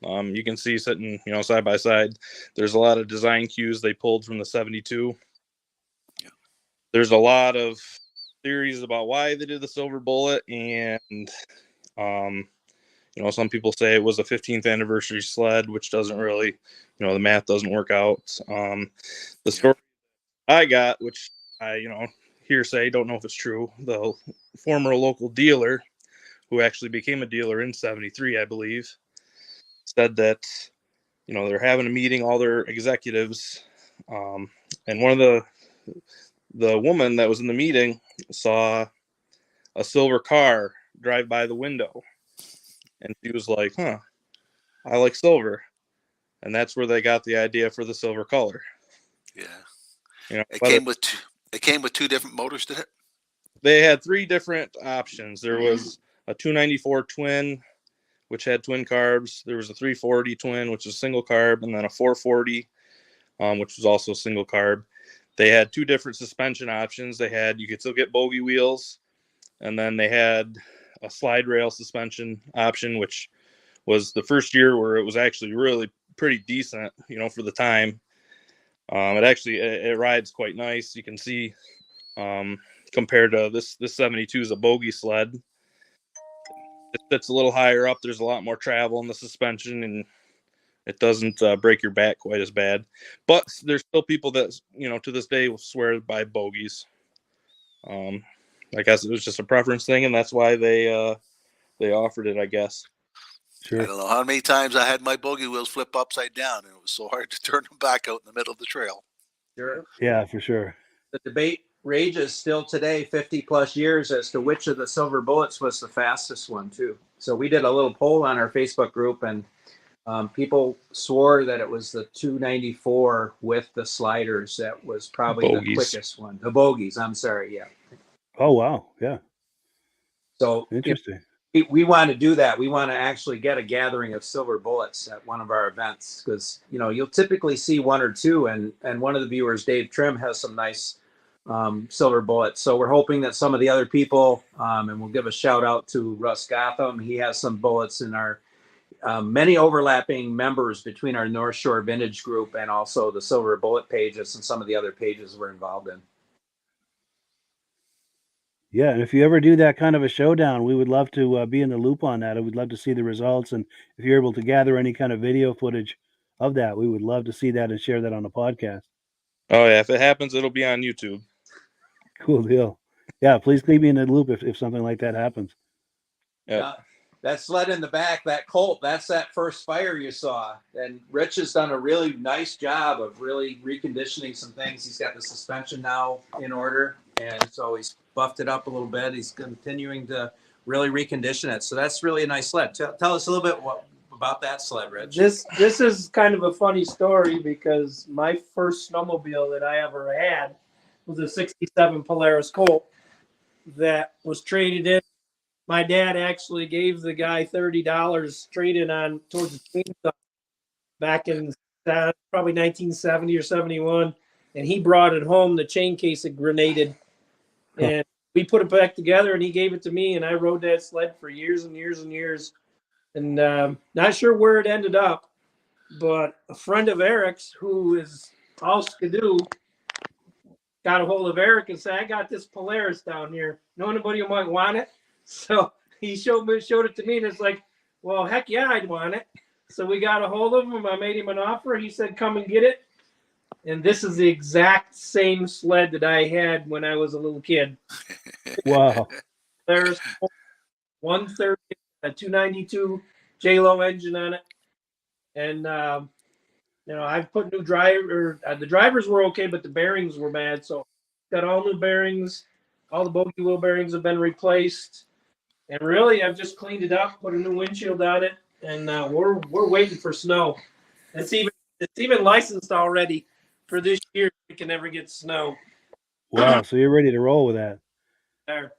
you can see sitting, side by side. There's a lot of design cues they pulled from the 72. Yeah. There's a lot of theories about why they did the Silver Bullet, and some people say it was a 15th anniversary sled, which doesn't really, the math doesn't work out. The story I got, which I, hearsay, don't know if it's true, the former local dealer, who actually became a dealer in 73, I believe, said that, they're having a meeting, all their executives, and one of the woman that was in the meeting saw a silver car drive by the window, and she was like, I like silver. And that's where they got the idea for the silver color. Yeah. You know, It came with two different motors, did it? They had 3 different options. There was a 294 twin, which had twin carbs. There was a 340 twin, which was single carb, and then a 440, which was also single carb. They had 2 different suspension options. You could still get bogey wheels, and then they had a slide rail suspension option, which was the first year where it was actually really pretty decent, for the time. It rides quite nice. You can see, compared to this 72 is a bogey sled. It sits a little higher up. There's a lot more travel in the suspension, and it doesn't break your back quite as bad. But there's still people that, to this day will swear by bogeys. I guess it was just a preference thing, and that's why they offered it, I guess. Sure. I don't know how many times I had my bogey wheels flip upside down, and it was so hard to turn them back out in the middle of the trail. Sure. Yeah, for sure. The debate rages still today, 50 plus years, as to which of the silver bullets was the fastest one too. So we did a little poll on our Facebook group, and people swore that it was the 294 with the sliders that was probably the quickest one. The bogeys, I'm sorry, yeah. Oh, wow. Yeah. So interesting. We want to do that. We want to actually get a gathering of silver bullets at one of our events, because you'll typically see 1 or 2, and one of the viewers, Dave Trim, has some nice silver bullets. So we're hoping that some of the other people, and we'll give a shout out to Russ Gotham. He has some bullets in our many overlapping members between our Northshore Vintage group and also the Silver Bullet pages and some of the other pages we're involved in. Yeah, and if you ever do that kind of a showdown, we would love to be in the loop on that. I would love to see the results, and if you're able to gather any kind of video footage of that, we would love to see that and share that on the podcast. Oh yeah, if it happens, it'll be on YouTube. Cool deal. Yeah, please keep me in the loop if something like that happens. Yeah. That sled in the back, that Colt, that's that first fire you saw. And Rich has done a really nice job of really reconditioning some things. He's got the suspension now in order, and so he's buffed it up a little bit. He's continuing to really recondition it. So that's really a nice sled. Tell us a little bit about that sled, Rich. This is kind of a funny story, because my first snowmobile that I ever had was a 67 Polaris Colt that was traded in. My dad actually gave the guy $30 trade-in on towards the chainsaw back in probably 1970 or 71, and he brought it home. The chain case had grenaded, and we put it back together, and he gave it to me, and I rode that sled for years and years and years, and not sure where it ended up, but a friend of Eric's, who is all skidoo, got a hold of Eric and said, "I got this Polaris down here. Know anybody who might want it?" So he showed it to me, and it's like, well, heck yeah, I'd want it. So we got a hold of him. I made him an offer. He said, "Come and get it." And this is the exact same sled that I had when I was a little kid. Wow. There's 130, a 292 J-Lo engine on it. And, I've put new driver. The drivers were okay, but the bearings were bad. So got all new bearings. All the bogey wheel bearings have been replaced. And really, I've just cleaned it up, put a new windshield on it, and we're waiting for snow. It's even licensed already for this year. If we can ever get snow. Wow, so you're ready to roll with that. There.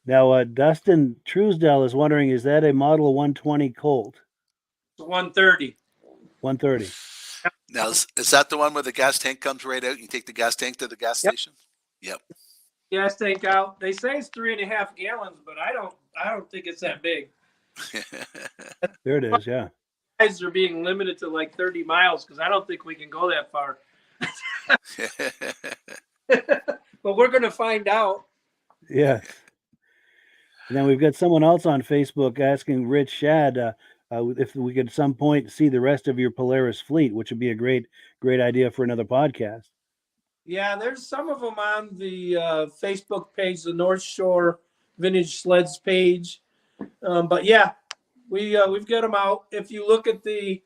Now, Dustin Truesdell is wondering, is that a Model 120 Colt? It's 130. 130. Now, is that the one where the gas tank comes right out? You take the gas tank to the gas station? Yep. Gas tank out. They say it's 3.5 gallons, but I don't think it's that big. There it is, yeah. Guys are being limited to like 30 miles because I don't think we can go that far. But we're going to find out. Yeah. And then we've got someone else on Facebook asking Rich Schaad if we could at some point see the rest of your Polaris fleet, which would be a great idea for another podcast. Yeah, there's some of them on the Facebook page, the Northshore Vintage Sleds page. But yeah, we've got them out. If you look at the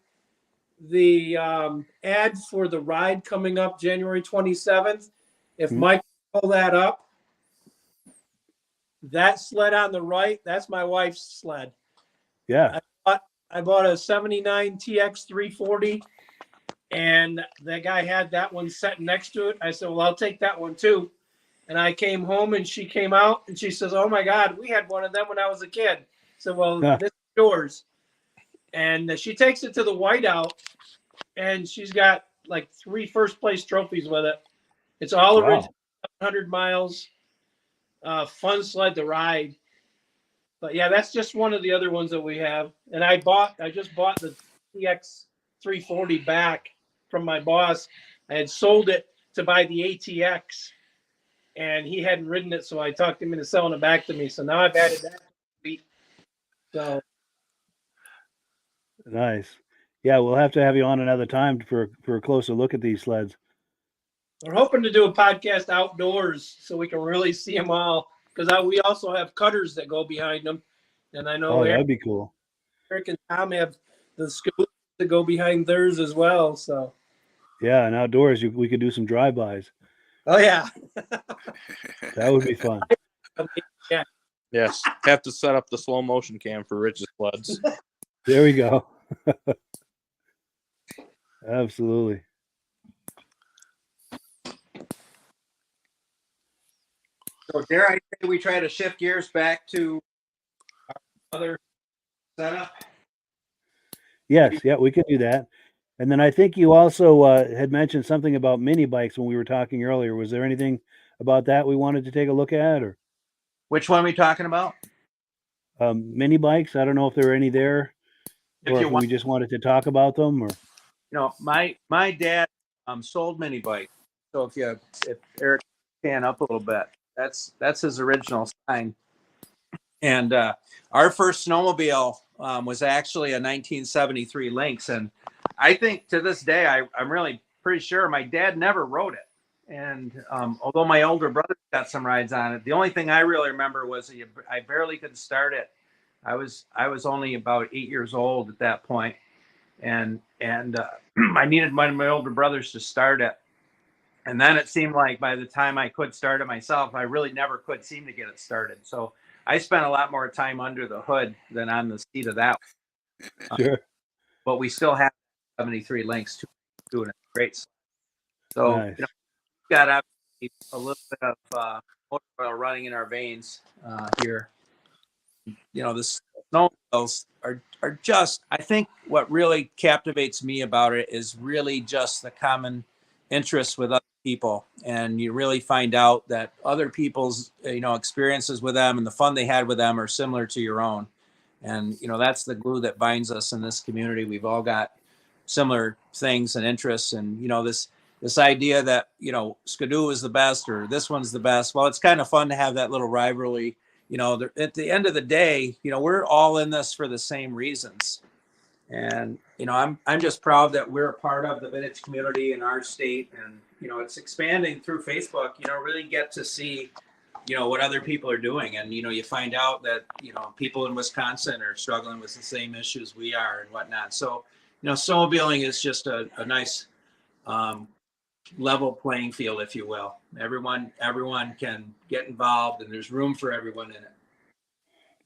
ad for the ride coming up January 27th, if Mike pull that up, that sled on the right, that's my wife's sled. Yeah. I bought a 79 TX 340, and that guy had that one set next to it. I said, well, I'll take that one too. And I came home, and she came out, and she says, oh my God, we had one of them when I was a kid. So, well, Huh. this is yours. And she takes it to the whiteout, and she's got like 3 first-place trophies with it. It's all Wow. original, 100 miles, fun sled to ride. But yeah, that's just one of the other ones that we have. And I just bought the TX 340 back from my boss. I had sold it to buy the ATX, and he hadn't ridden it, so I talked him into selling it back to me. So now I've added that to the fleet. So Nice. Yeah, we'll have to have you on another time for a closer look at these sleds. we're hoping to do a podcast outdoors so we can really see them all. Because we also have cutters that go behind them. And I know Oh, that'd be cool. Eric and Thom have the scooters that go behind theirs as well. So, Yeah, and outdoors we could do some drive-bys. oh yeah, That would be fun. Yes, have to set up the slow motion cam for Rich's sleds. There we go. Absolutely. So dare I say we try to shift gears back to our other setup? Yes, yeah, we could do that. And then I think you also had mentioned something about mini bikes when we were talking earlier. Was there anything about that we wanted to take a look at, or Which one are we talking about? mini bikes? I don't know if there are any there, If or you if want, we just wanted to talk about them. Or my dad sold mini bikes. So if Eric can up a little bit, that's his original sign. And our first snowmobile was actually a 1973 Lynx, and I think to this day I'm really pretty sure my dad never rode it. And although my older brother got some rides on it, the only thing I really remember was I barely could start it. I was only about 8 years old at that point, and I needed one of my older brothers to start it. And then it seemed like by the time I could start it myself, I really never could seem to get it started. So I spent a lot more time under the hood than on the seat of that. sure, But we still have 73 Lynx doing it great. So nice. got obviously a little bit of motor oil running in our veins here. The snowmobiles are just, I think what really captivates me about it is really just the common interest with other people. And you really find out that other people's, experiences with them and the fun they had with them are similar to your own. And, that's the glue that binds us in this community. We've all got similar things and interests. And, this idea that, Skidoo is the best or this one's the best. Well, it's kind of fun to have that little rivalry. At the end of the day, we're all in this for the same reasons. And, I'm just proud that we're a part of the vintage community in our state. And, it's expanding through Facebook, really get to see, what other people are doing. And, you find out that, people in Wisconsin are struggling with the same issues we are and whatnot. So, snowmobiling is just a nice level playing field, if you will. Everyone can get involved, and there's room for everyone in it.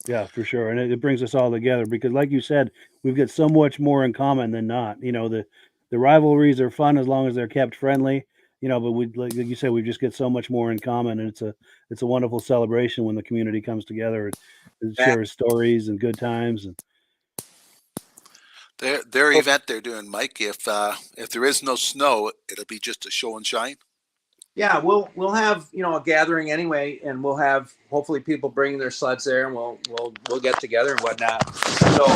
Yeah, for sure. And it brings us all together because, like you said, we've got so much more in common than not. The rivalries are fun as long as they're kept friendly. But like you said, we just get so much more in common, and it's a wonderful celebration when the community comes together and shares stories and good times. And Their event they're doing, Mike. If there is no snow, it'll be just a show and shine. Yeah, we'll have a gathering anyway, and we'll have hopefully people bringing their sleds there, and we'll get together and whatnot. So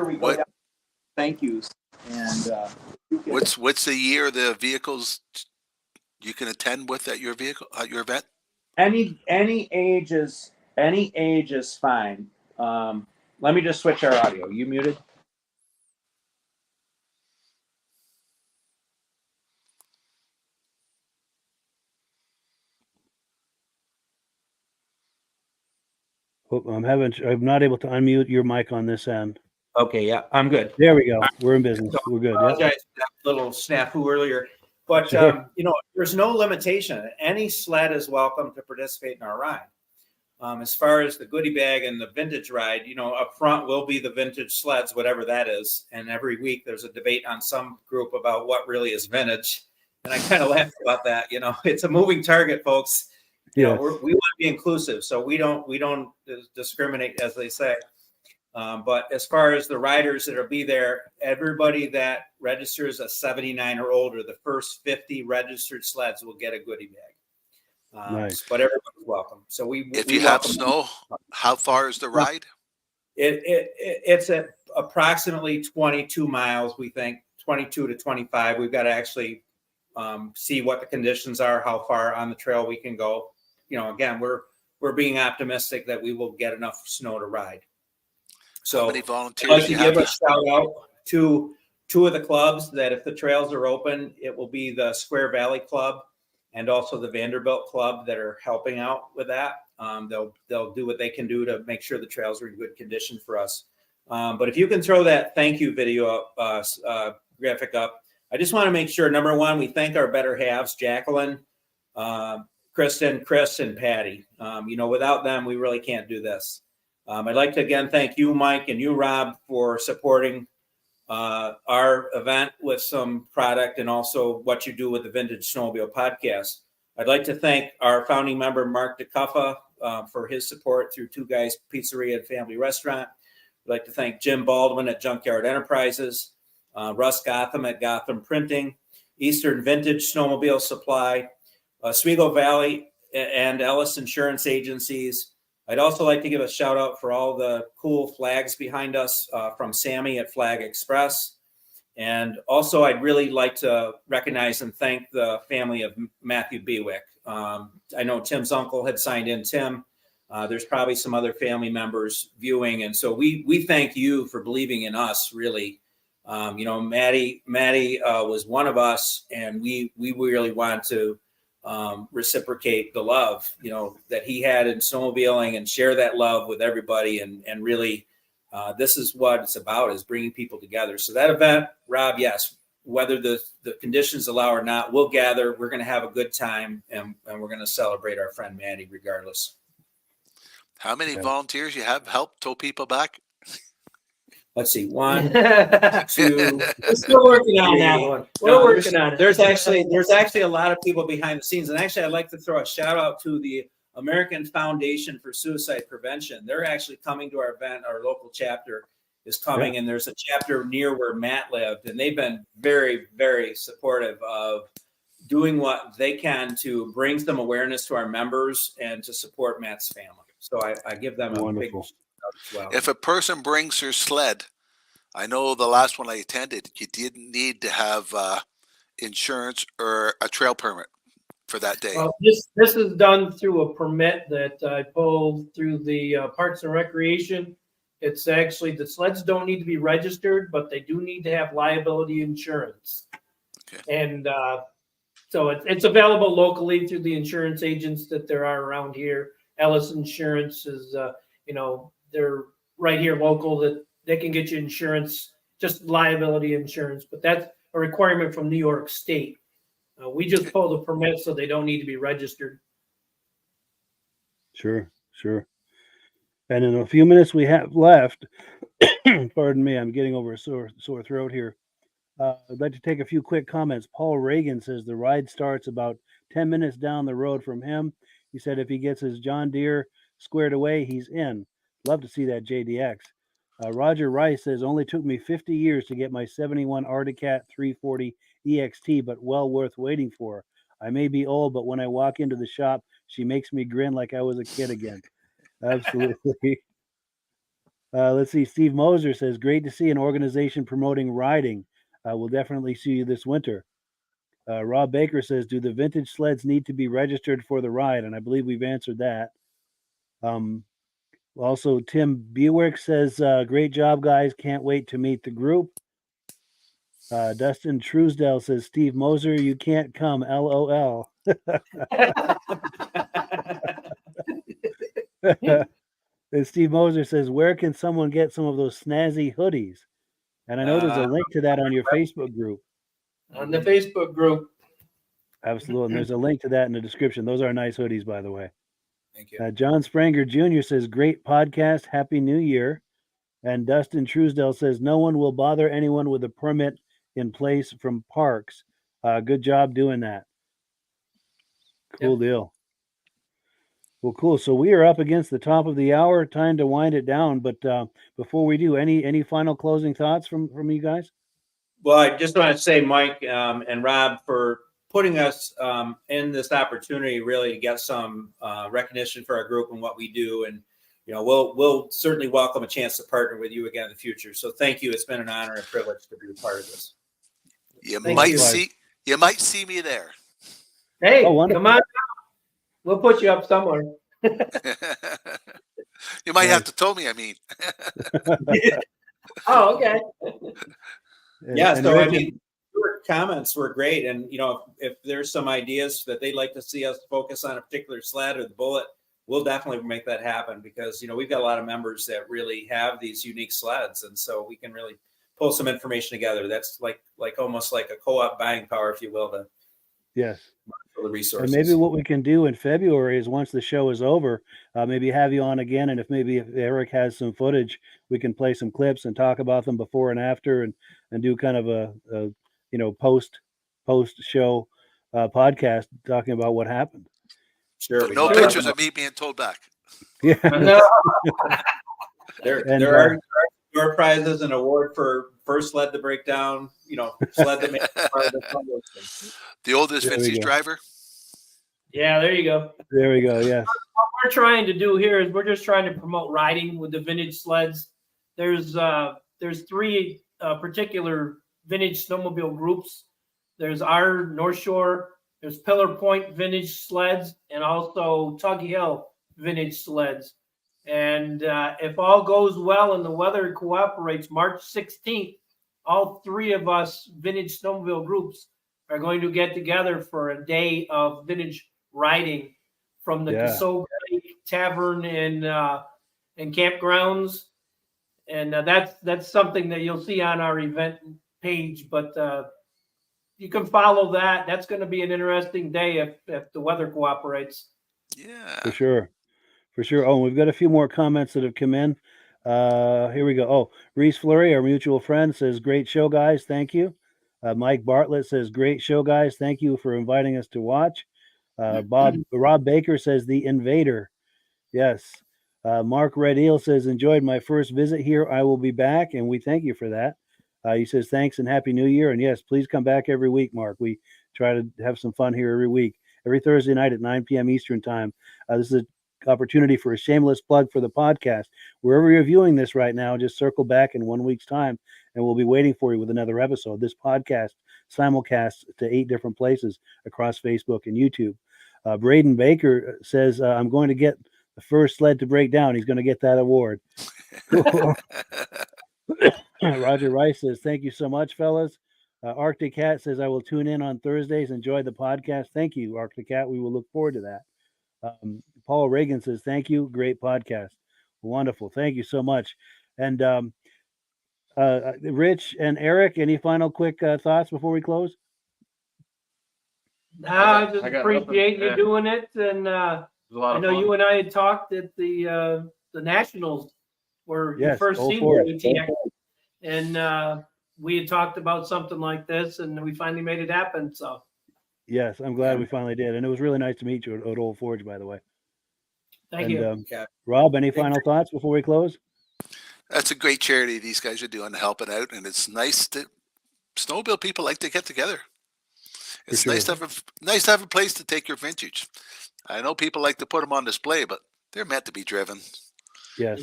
we go down. Thank yous. And what's the year the vehicles you can attend with at your event? Any age is fine. Let me just switch our audio. You muted? I'm not able to unmute your mic on this end. Okay, yeah, I'm good. There we go. We're in business. We're good. I apologize for that little snafu earlier. But, Sure. there's no limitation. Any sled is welcome to participate in our ride. As far as the goodie bag and the vintage ride, up front will be the vintage sleds, whatever that is. And every week there's a debate on some group about what really is vintage. And I kind of laugh about that. It's a moving target, folks. We want to be inclusive, so we don't discriminate, as they say. But as far as the riders that'll be there, everybody that registers a 79 or older, the first 50 registered sleds will get a goodie bag. Nice. But everybody's welcome. So if you have snow, how far is the ride? It's at approximately 22 miles. We think 22 to 25. We've got to actually see what the conditions are, how far on the trail we can go. Again, we're being optimistic that we will get enough snow to ride. So how many volunteers I'd like to give a shout out to two of the clubs that if the trails are open, it will be the Square Valley Club and also the Vanderbilt Club that are helping out with that. They'll do what they can do to make sure the trails are in good condition for us. But if you can throw that thank you video up, graphic up, I just want to make sure, number one, we thank our better halves, Jacqueline, Kristen, Chris, and Patty. Without them, we really can't do this. I'd like to again thank you, Mike, and you, Rob, for supporting our event with some product and also what you do with the Vintage Snowmobile Podcast. I'd like to thank our founding member, Mark DeCuffa, for his support through Two Guys Pizzeria and Family Restaurant. I'd like to thank Jim Baldwin at Junkyard Enterprises, Russ Gotham at Gotham Printing, Eastern Vintage Snowmobile Supply, Oswego Valley and Ellis Insurance Agencies. I'd also like to give a shout out for all the cool flags behind us from Sammy at Flag Express. And also I'd really like to recognize and thank the family of Matthew Bewick. I know Tim's uncle had signed in Tim. There's probably some other family members viewing. And so we thank you for believing in us, really. Maddie was one of us, and we really want to reciprocate the love, that he had in snowmobiling and share that love with everybody. And really, this is what it's about, is bringing people together. So that event, Rob, yes, whether the conditions allow or not, we'll gather, we're going to have a good time, and we're going to celebrate our friend Maddie regardless. How many volunteers you have helped tow people back? Let's see, 1, 2. We're still working on that one. We're working on it. There's actually a lot of people behind the scenes. And actually, I'd like to throw a shout out to the American Foundation for Suicide Prevention. They're actually coming to our event. Our local chapter is coming, and there's a chapter near where Matt lived. And they've been very, very supportive of doing what they can to bring some awareness to our members and to support Matt's family. So I give them a big shout out as well. If a person brings her sled, I know the last one I attended, you didn't need to have insurance or a trail permit for that day. Well, this is done through a permit that I pulled through the Parks and Recreation. It's actually, the sleds don't need to be registered, but they do need to have liability insurance. Okay. And so it's available locally through the insurance agents that there are around here. Ellis Insurance is, they're right here local, that they can get you insurance, just liability insurance, but that's a requirement from New York State. We just pull the permit so they don't need to be registered. Sure. And in a few minutes we have left, pardon me, I'm getting over a sore throat here. I'd like to take a few quick comments. Paul Reagan says the ride starts about 10 minutes down the road from him. He said if he gets his John Deere squared away, he's in. Love to see that JDX. Roger Rice says only took me 50 years to get my 71 Articat 340 EXT, but well worth waiting for. I may be old, but when I walk into the shop, she makes me grin like I was a kid again. Absolutely. Let's see. Steve Moser says, great to see an organization promoting riding. We'll definitely see you this winter. Rob Baker says, do the vintage sleds need to be registered for the ride? And I believe we've answered that. Also, Tim Bewick says, great job, guys. Can't wait to meet the group. Dustin Truesdale says, Steve Moser, you can't come, LOL. And Steve Moser says, where can someone get some of those snazzy hoodies? And I know there's a link to that on your Facebook group. On the Facebook group. Absolutely. And there's a link to that in the description. Those are nice hoodies, by the way. Thank you. John Spranger Jr. says, great podcast. Happy New Year. And Dustin Truesdale says, no one will bother anyone with a permit in place from parks. Good job doing that. Cool deal. Well, cool. So we are up against the top of the hour. Time to wind it down. But before we do, any final closing thoughts from you guys? Well, I just want to say, Mike and Rob, for putting us in this opportunity, really to get some recognition for our group and what we do. And, we'll certainly welcome a chance to partner with you again in the future. So thank you. It's been an honor and privilege to be a part of this. You might see me there. Hey, Oh, come on. We'll put you up somewhere. You might have to tow me, I mean. Oh, okay. Yeah, so Richard, I mean, your comments were great. And, if there's some ideas that they'd like to see us focus on a particular sled or the bullet, we'll definitely make that happen because, we've got a lot of members that really have these unique sleds. And so we can really pull some information together. That's like almost like a co-op buying power, if you will, to yes. the resources. And maybe what we can do in February is once the show is over, maybe have you on again. And if Eric has some footage, we can play some clips and talk about them before and after and do kind of a post show podcast talking about what happened. Sure. No pictures of me being towed back. Yeah. There are door prizes and award for first sled to break down, sled that makes part of the The oldest There we vintage go. driver. Yeah, there you go. There we go. Yes. What we're trying to do here is we're just trying to promote riding with the vintage sleds. There's three particular vintage snowmobile groups. There's our Northshore, there's Pillar Point Vintage Sleds, and also Tuggy Hill Vintage Sleds. And if all goes well and the weather cooperates, March 16th, all three of us vintage snowmobile groups are going to get together for a day of vintage riding from the Casoga Lake Tavern and campgrounds. And that's something that you'll see on our event page. But you can follow that. That's going to be an interesting day if the weather cooperates. Yeah. For sure. Oh, we've got a few more comments that have come in. Here we go. Oh, Reese Fleury, our mutual friend, says, great show, guys. Thank you. Mike Bartlett says, great show, guys. Thank you for inviting us to watch. Rob Baker says, the Invader. Yes. Mark Red Eel says, enjoyed my first visit here. I will be back, and we thank you for that. He says, thanks and Happy New Year. And yes, please come back every week, Mark. We try to have some fun here every week, every Thursday night at 9 p.m. Eastern time. This is an opportunity for a shameless plug for the podcast. Wherever you're viewing this right now, just circle back in 1 week's time, and we'll be waiting for you with another episode. This podcast simulcasts to 8 different places across Facebook and YouTube. Braden Baker says, I'm going to get the first sled to break down. He's going to get that award. Roger Rice says, thank you so much, fellas. Arctic Cat says, I will tune in on Thursdays. Enjoy the podcast. Thank you, Arctic Cat. We will look forward to that. Paul Reagan says, thank you. Great podcast. Wonderful. Thank you so much. And Rich and Eric, any final quick thoughts before we close? I just appreciate you doing it. And I know you and I had talked at the Nationals where you first seen the ATX. And we had talked about something like this, and we finally made it happen. So, yes, I'm glad we finally did, and it was really nice to meet you at Old Forge, by the way. Thank you, Rob. Any final thoughts before we close? That's a great charity these guys are doing to help it out, and it's nice to snowmobile people like to get together. It's nice to have a place to take your vintage. I know people like to put them on display, but they're meant to be driven. Yes,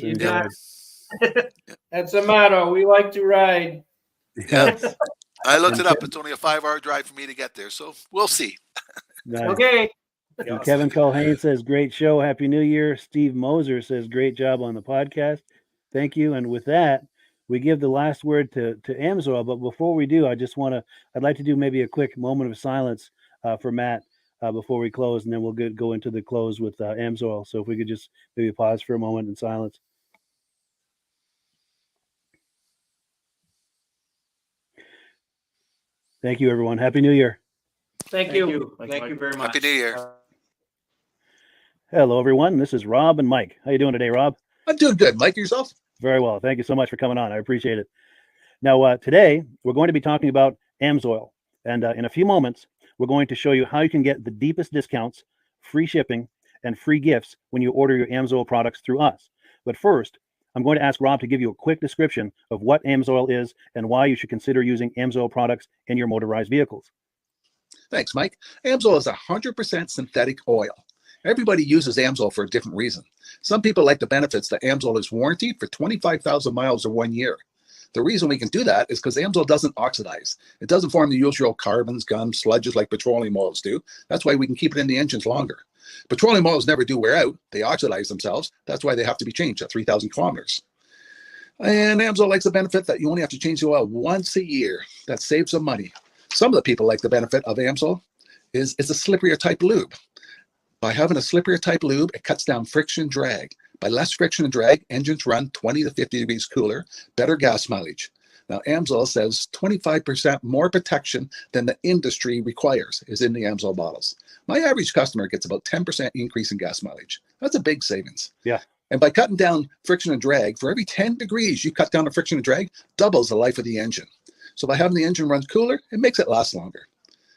that's the motto. We like to ride. Yes. I looked it up. It's only a 5-hour drive for me to get there, so we'll see. Nice. Okay. And Kevin Culhane says, great show. Happy New Year. Steve Moser says, great job on the podcast. Thank you. And with that, we give the last word to Amsoil. But before we do, I'd like to do maybe a quick moment of silence for Matt before we close, and then we'll go into the close with Amsoil. So if we could just maybe pause for a moment in silence. Thank you, everyone. Happy New Year. Thank you. Thank you very much. Happy New Year. Hello, everyone. This is Rob and Mike. How you doing today, Rob? I'm doing good. Mike, yourself? Very well. Thank you so much for coming on. I appreciate it. Now, today we're going to be talking about Amsoil, and in a few moments, we're going to show you how you can get the deepest discounts, free shipping, and free gifts when you order your Amsoil products through us. But first, I'm going to ask Rob to give you a quick description of what Amsoil is and why you should consider using Amsoil products in your motorized vehicles. Thanks, Mike. Amsoil is 100% synthetic oil. Everybody uses Amsoil for a different reason. Some people like the benefits that Amsoil is warranted for 25,000 miles or 1 year. The reason we can do that is because Amsoil doesn't oxidize. It doesn't form the usual carbons, gums, sludges like petroleum oils do. That's why we can keep it in the engines longer. Petroleum oils never do wear out. They oxidize themselves. That's why they have to be changed at 3,000 kilometers. And Amsoil likes the benefit that you only have to change the oil once a year. That saves them money. Some of the people like the benefit of Amsoil is it's a slipperier type lube. By having a slipperier type lube, it cuts down friction and drag. By less friction and drag, engines run 20 to 50 degrees cooler, better gas mileage. Now, Amsoil says 25% more protection than the industry requires is in the Amsoil bottles. My average customer gets about 10% increase in gas mileage. That's a big savings. Yeah. And by cutting down friction and drag, for every 10 degrees you cut down the friction and drag, doubles the life of the engine. So by having the engine run cooler, it makes it last longer.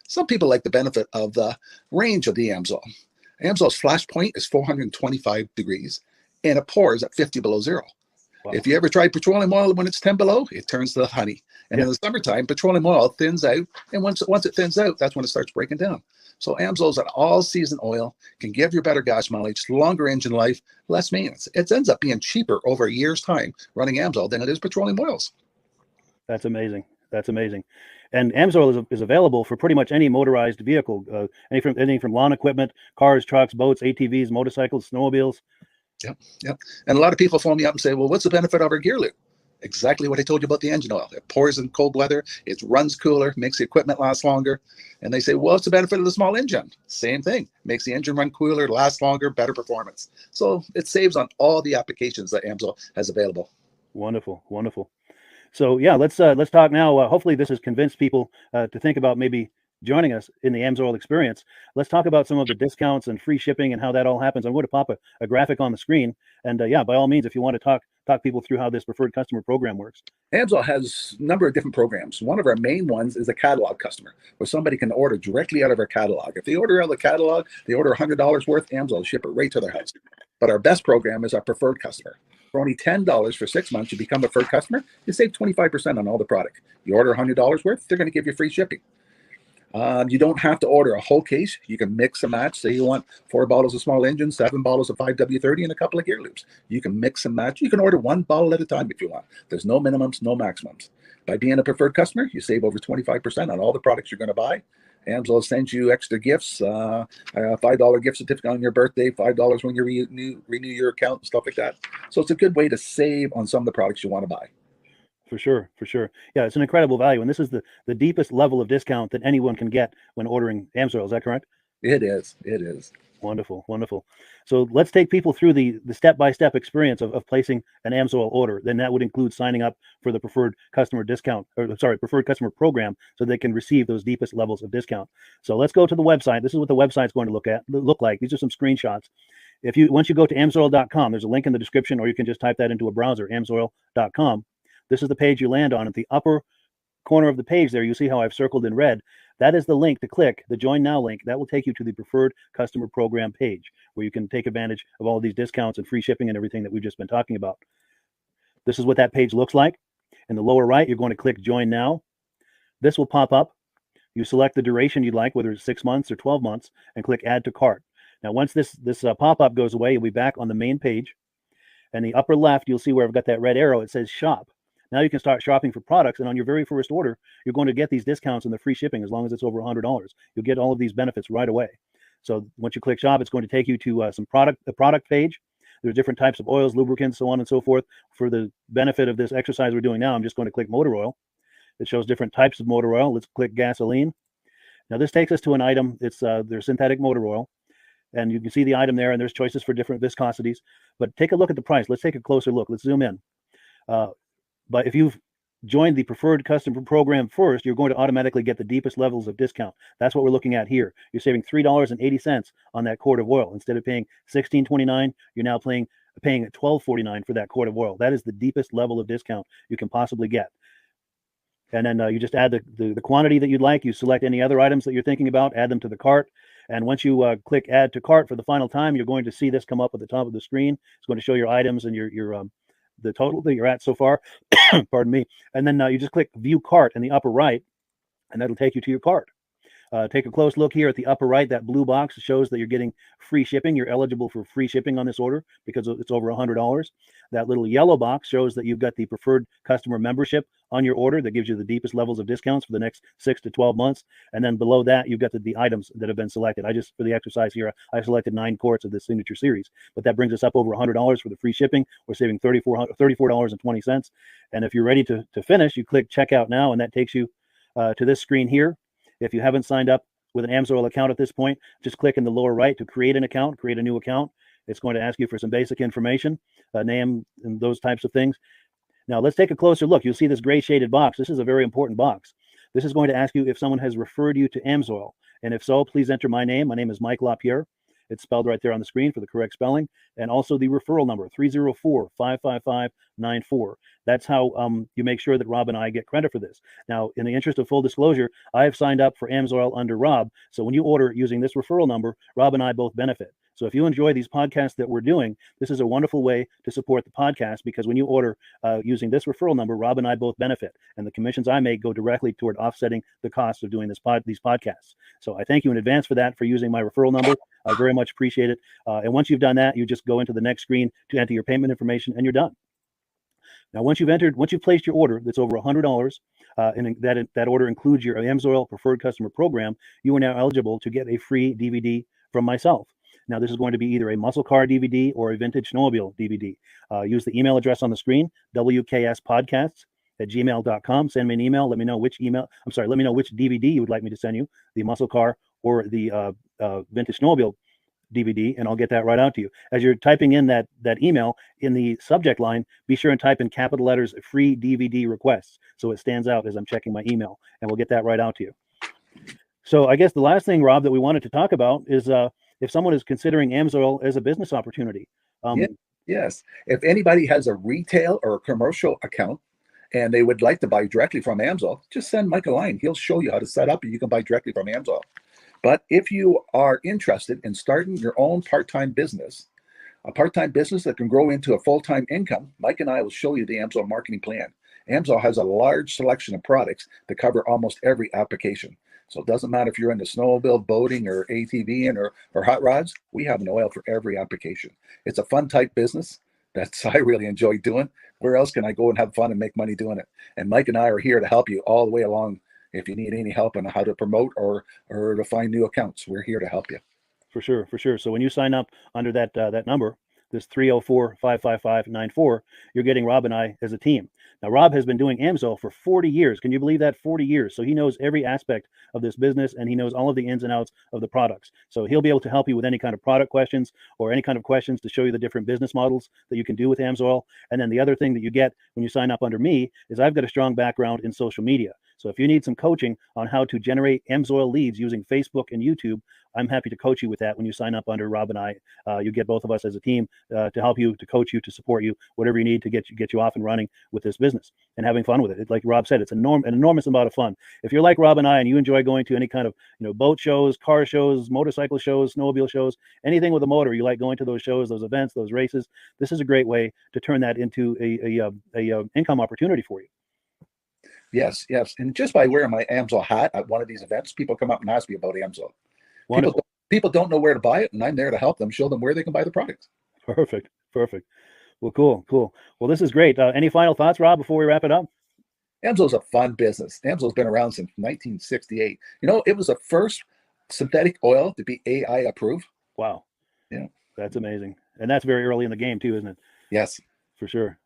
Some people like the benefit of the range of the Amsoil. Amsoil's flash point is 425 degrees, and it pours at 50 below zero. Wow. If you ever tried petroleum oil when it's 10 below, it turns to honey. And in the summertime, petroleum oil thins out, and once it thins out, that's when it starts breaking down. So Amsoil's an all-season oil, can give you better gas mileage, longer engine life, less maintenance. It ends up being cheaper over a year's time running Amsoil than it is petroleum oils. That's amazing. That's amazing. And Amsoil is available for pretty much any motorized vehicle, anything from lawn equipment, cars, trucks, boats, ATVs, motorcycles, snowmobiles. Yep. And a lot of people phone me up and say, well, what's the benefit of our gear lube? Exactly what I told you about the engine oil. It pours in cold weather, it runs cooler, makes the equipment last longer. And they say, well, what's the benefit of the small engine? Same thing. Makes the engine run cooler, last longer, better performance. So it saves on all the applications that Amsoil has available. Wonderful, wonderful. So yeah, let's talk now. Hopefully this has convinced people to think about maybe joining us in the Amsoil experience. Let's talk about some of the discounts and free shipping and how that all happens. I'm going to pop a graphic on the screen. And yeah, by all means, if you want to talk people through how this preferred customer program works. Amsoil has a number of different programs. One of our main ones is a catalog customer, where somebody can order directly out of our catalog. If they order out of the catalog, they order $100 worth, Amsoil will ship it right to their house. But our best program is our preferred customer. For only $10 for 6 months, you become a preferred customer, you save 25% on all the product. You order $100 worth, they're going to give you free shipping. You don't have to order a whole case. You can mix and match. Say you want 4 bottles of small engine, 7 bottles of 5W30, and a couple of gear loops. You can mix and match. You can order 1 bottle at a time if you want. There's no minimums, no maximums. By being a preferred customer, you save over 25% on all the products you're going to buy. Amsoil sends you extra gifts, a $5 gift certificate on your birthday, $5 when you renew your account, and stuff like that. So it's a good way to save on some of the products you want to buy. For sure. Yeah, it's an incredible value. And this is the deepest level of discount that anyone can get when ordering Amsoil. Is that correct? It is. Wonderful. So let's take people through the step-by-step experience of placing an Amsoil order. Then that would include signing up for the preferred customer preferred customer program, so they can receive those deepest levels of discount. So let's go to the website. This is what the website's going to look like. These are some screenshots. Once you go to amsoil.com, there's a link in the description, or you can just type that into a browser, amsoil.com. This is the page you land on. At the upper corner of the page there, you see how I've circled in red. That is the link to click, the Join Now link. That will take you to the Preferred Customer Program page, where you can take advantage of all of these discounts and free shipping and everything that we've just been talking about. This is what that page looks like. In the lower right, you're going to click Join Now. This will pop up. You select the duration you'd like, whether it's 6 months or 12 months, and click Add to Cart. Now, once this pop-up goes away, you'll be back on the main page. And the upper left, you'll see where I've got that red arrow. It says Shop. Now you can start shopping for products, and on your very first order, you're going to get these discounts and the free shipping as long as it's over $100. You'll get all of these benefits right away. So once you click Shop, it's going to take you to the product page. There's different types of oils, lubricants, so on and so forth. For the benefit of this exercise we're doing now, I'm just going to click motor oil. It shows different types of motor oil. Let's click gasoline. Now this takes us to an item. It's their synthetic motor oil. And you can see the item there, and there's choices for different viscosities. But take a look at the price. Let's take a closer look. Let's zoom in. But if you've join the preferred customer program first, you're going to automatically get the deepest levels of discount. That's what we're looking at here. You're saving $3.80 on that quart of oil. Instead of paying $16.29, you're now paying $12.49 for that quart of oil. That is the deepest level of discount you can possibly get. And then you just add the quantity that you'd like. You select any other items that you're thinking about, add them to the cart. And once you click add to cart for the final time, you're going to see this come up at the top of the screen. It's going to show your items and your the total that you're at so far. Pardon me. And then you just click view cart in the upper right, and that'll take you to your cart. Take a close look here at the upper right. That blue box shows that you're getting free shipping. You're eligible for free shipping on this order because it's over $100. That little yellow box shows that you've got the preferred customer membership on your order that gives you the deepest levels of discounts for the next 6 to 12 months. And then below that, you've got the items that have been selected. For the exercise here, I selected 9 quarts of the signature series, but that brings us up over $100 for the free shipping. We're saving $34.20. And if you're ready to finish, you click checkout now, and that takes you to this screen here. If you haven't signed up with an Amsoil account at this point, just click in the lower right to create an account, create a new account. It's going to ask you for some basic information, name, and those types of things. Now let's take a closer look. You'll see this gray shaded box. This is a very important box. This is going to ask you if someone has referred you to Amsoil. And if so, please enter my name. My name is Mike LaPierre. It's spelled right there on the screen for the correct spelling. And also the referral number, 304-555-94. That's how you make sure that Rob and I get credit for this. Now, in the interest of full disclosure, I have signed up for Amsoil under Rob. So when you order using this referral number, Rob and I both benefit. So if you enjoy these podcasts that we're doing, this is a wonderful way to support the podcast, because when you order using this referral number, Rob and I both benefit. And the commissions I make go directly toward offsetting the cost of doing these podcasts. So I thank you in advance for that, for using my referral number. I very much appreciate it. And once you've done that, you just go into the next screen to enter your payment information, and you're done. Now, once you've placed your order that's over $100, and that order includes your Amsoil preferred customer program, you are now eligible to get a free DVD from myself. Now, this is going to be either a muscle car DVD or a vintage snowmobile DVD. Use the email address on the screen, wkspodcasts@gmail.com. Send me an email. Let me know which DVD you would like me to send you, the muscle car or the vintage snowmobile DVD, and I'll get that right out to you. As you're typing in that email, in the subject line, be sure and type in capital letters free DVD requests, so it stands out as I'm checking my email, and we'll get that right out to you. So I guess the last thing, Rob, that we wanted to talk about is if someone is considering Amsoil as a business opportunity. Yes. If anybody has a retail or a commercial account and they would like to buy directly from Amsoil, just send Mike a line. He'll show you how to set up, and you can buy directly from Amsoil. But if you are interested in starting your own part-time business, a part-time business that can grow into a full-time income, Mike and I will show you the Amsoil marketing plan. Amsoil has a large selection of products that cover almost every application. So it doesn't matter if you're into snowmobile, boating, or ATVing or hot rods, we have an oil for every application. It's a fun type business that I really enjoy doing. Where else can I go and have fun and make money doing it? And Mike and I are here to help you all the way along. If you need any help on how to promote or to find new accounts, we're here to help you. For sure. So when you sign up under that number, this 304-555-94, you're getting Rob and I as a team. Now, Rob has been doing Amsoil for 40 years. Can you believe that? 40 years. So he knows every aspect of this business, and he knows all of the ins and outs of the products. So he'll be able to help you with any kind of product questions or any kind of questions to show you the different business models that you can do with Amsoil. And then the other thing that you get when you sign up under me is I've got a strong background in social media. So if you need some coaching on how to generate Amsoil leads using Facebook and YouTube, I'm happy to coach you with that when you sign up under Rob and I. You get both of us as a team to help you, to coach you, to support you, whatever you need to get you off and running with this business and having fun with it. Like Rob said, it's an enormous amount of fun. If you're like Rob and I and you enjoy going to any kind of boat shows, car shows, motorcycle shows, snowmobile shows, anything with a motor, you like going to those shows, those events, those races, this is a great way to turn that into a income opportunity for you. Yes. And just by wearing my Amsoil hat at one of these events, people come up and ask me about Amsoil. People don't know where to buy it, and I'm there to help them, show them where they can buy the product. Perfect. Well, cool. Well, this is great. Any final thoughts, Rob, before we wrap it up? Amsoil's a fun business. Amsoil's been around since 1968. It was the first synthetic oil to be AI approved. Wow. Yeah. That's amazing. And that's very early in the game too, isn't it? Yes. For sure.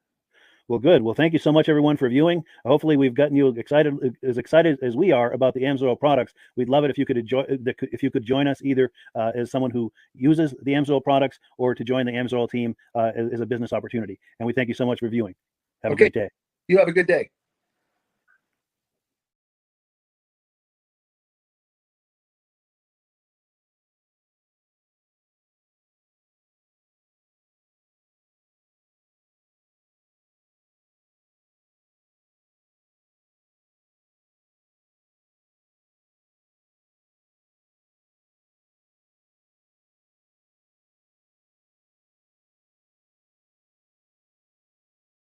Well, good. Well, thank you so much, everyone, for viewing. Hopefully, we've gotten you excited as we are about the Amsoil products. We'd love it if you could join us either as someone who uses the Amsoil products or to join the Amsoil team as a business opportunity. And we thank you so much for viewing. Have a great day. You have a good day.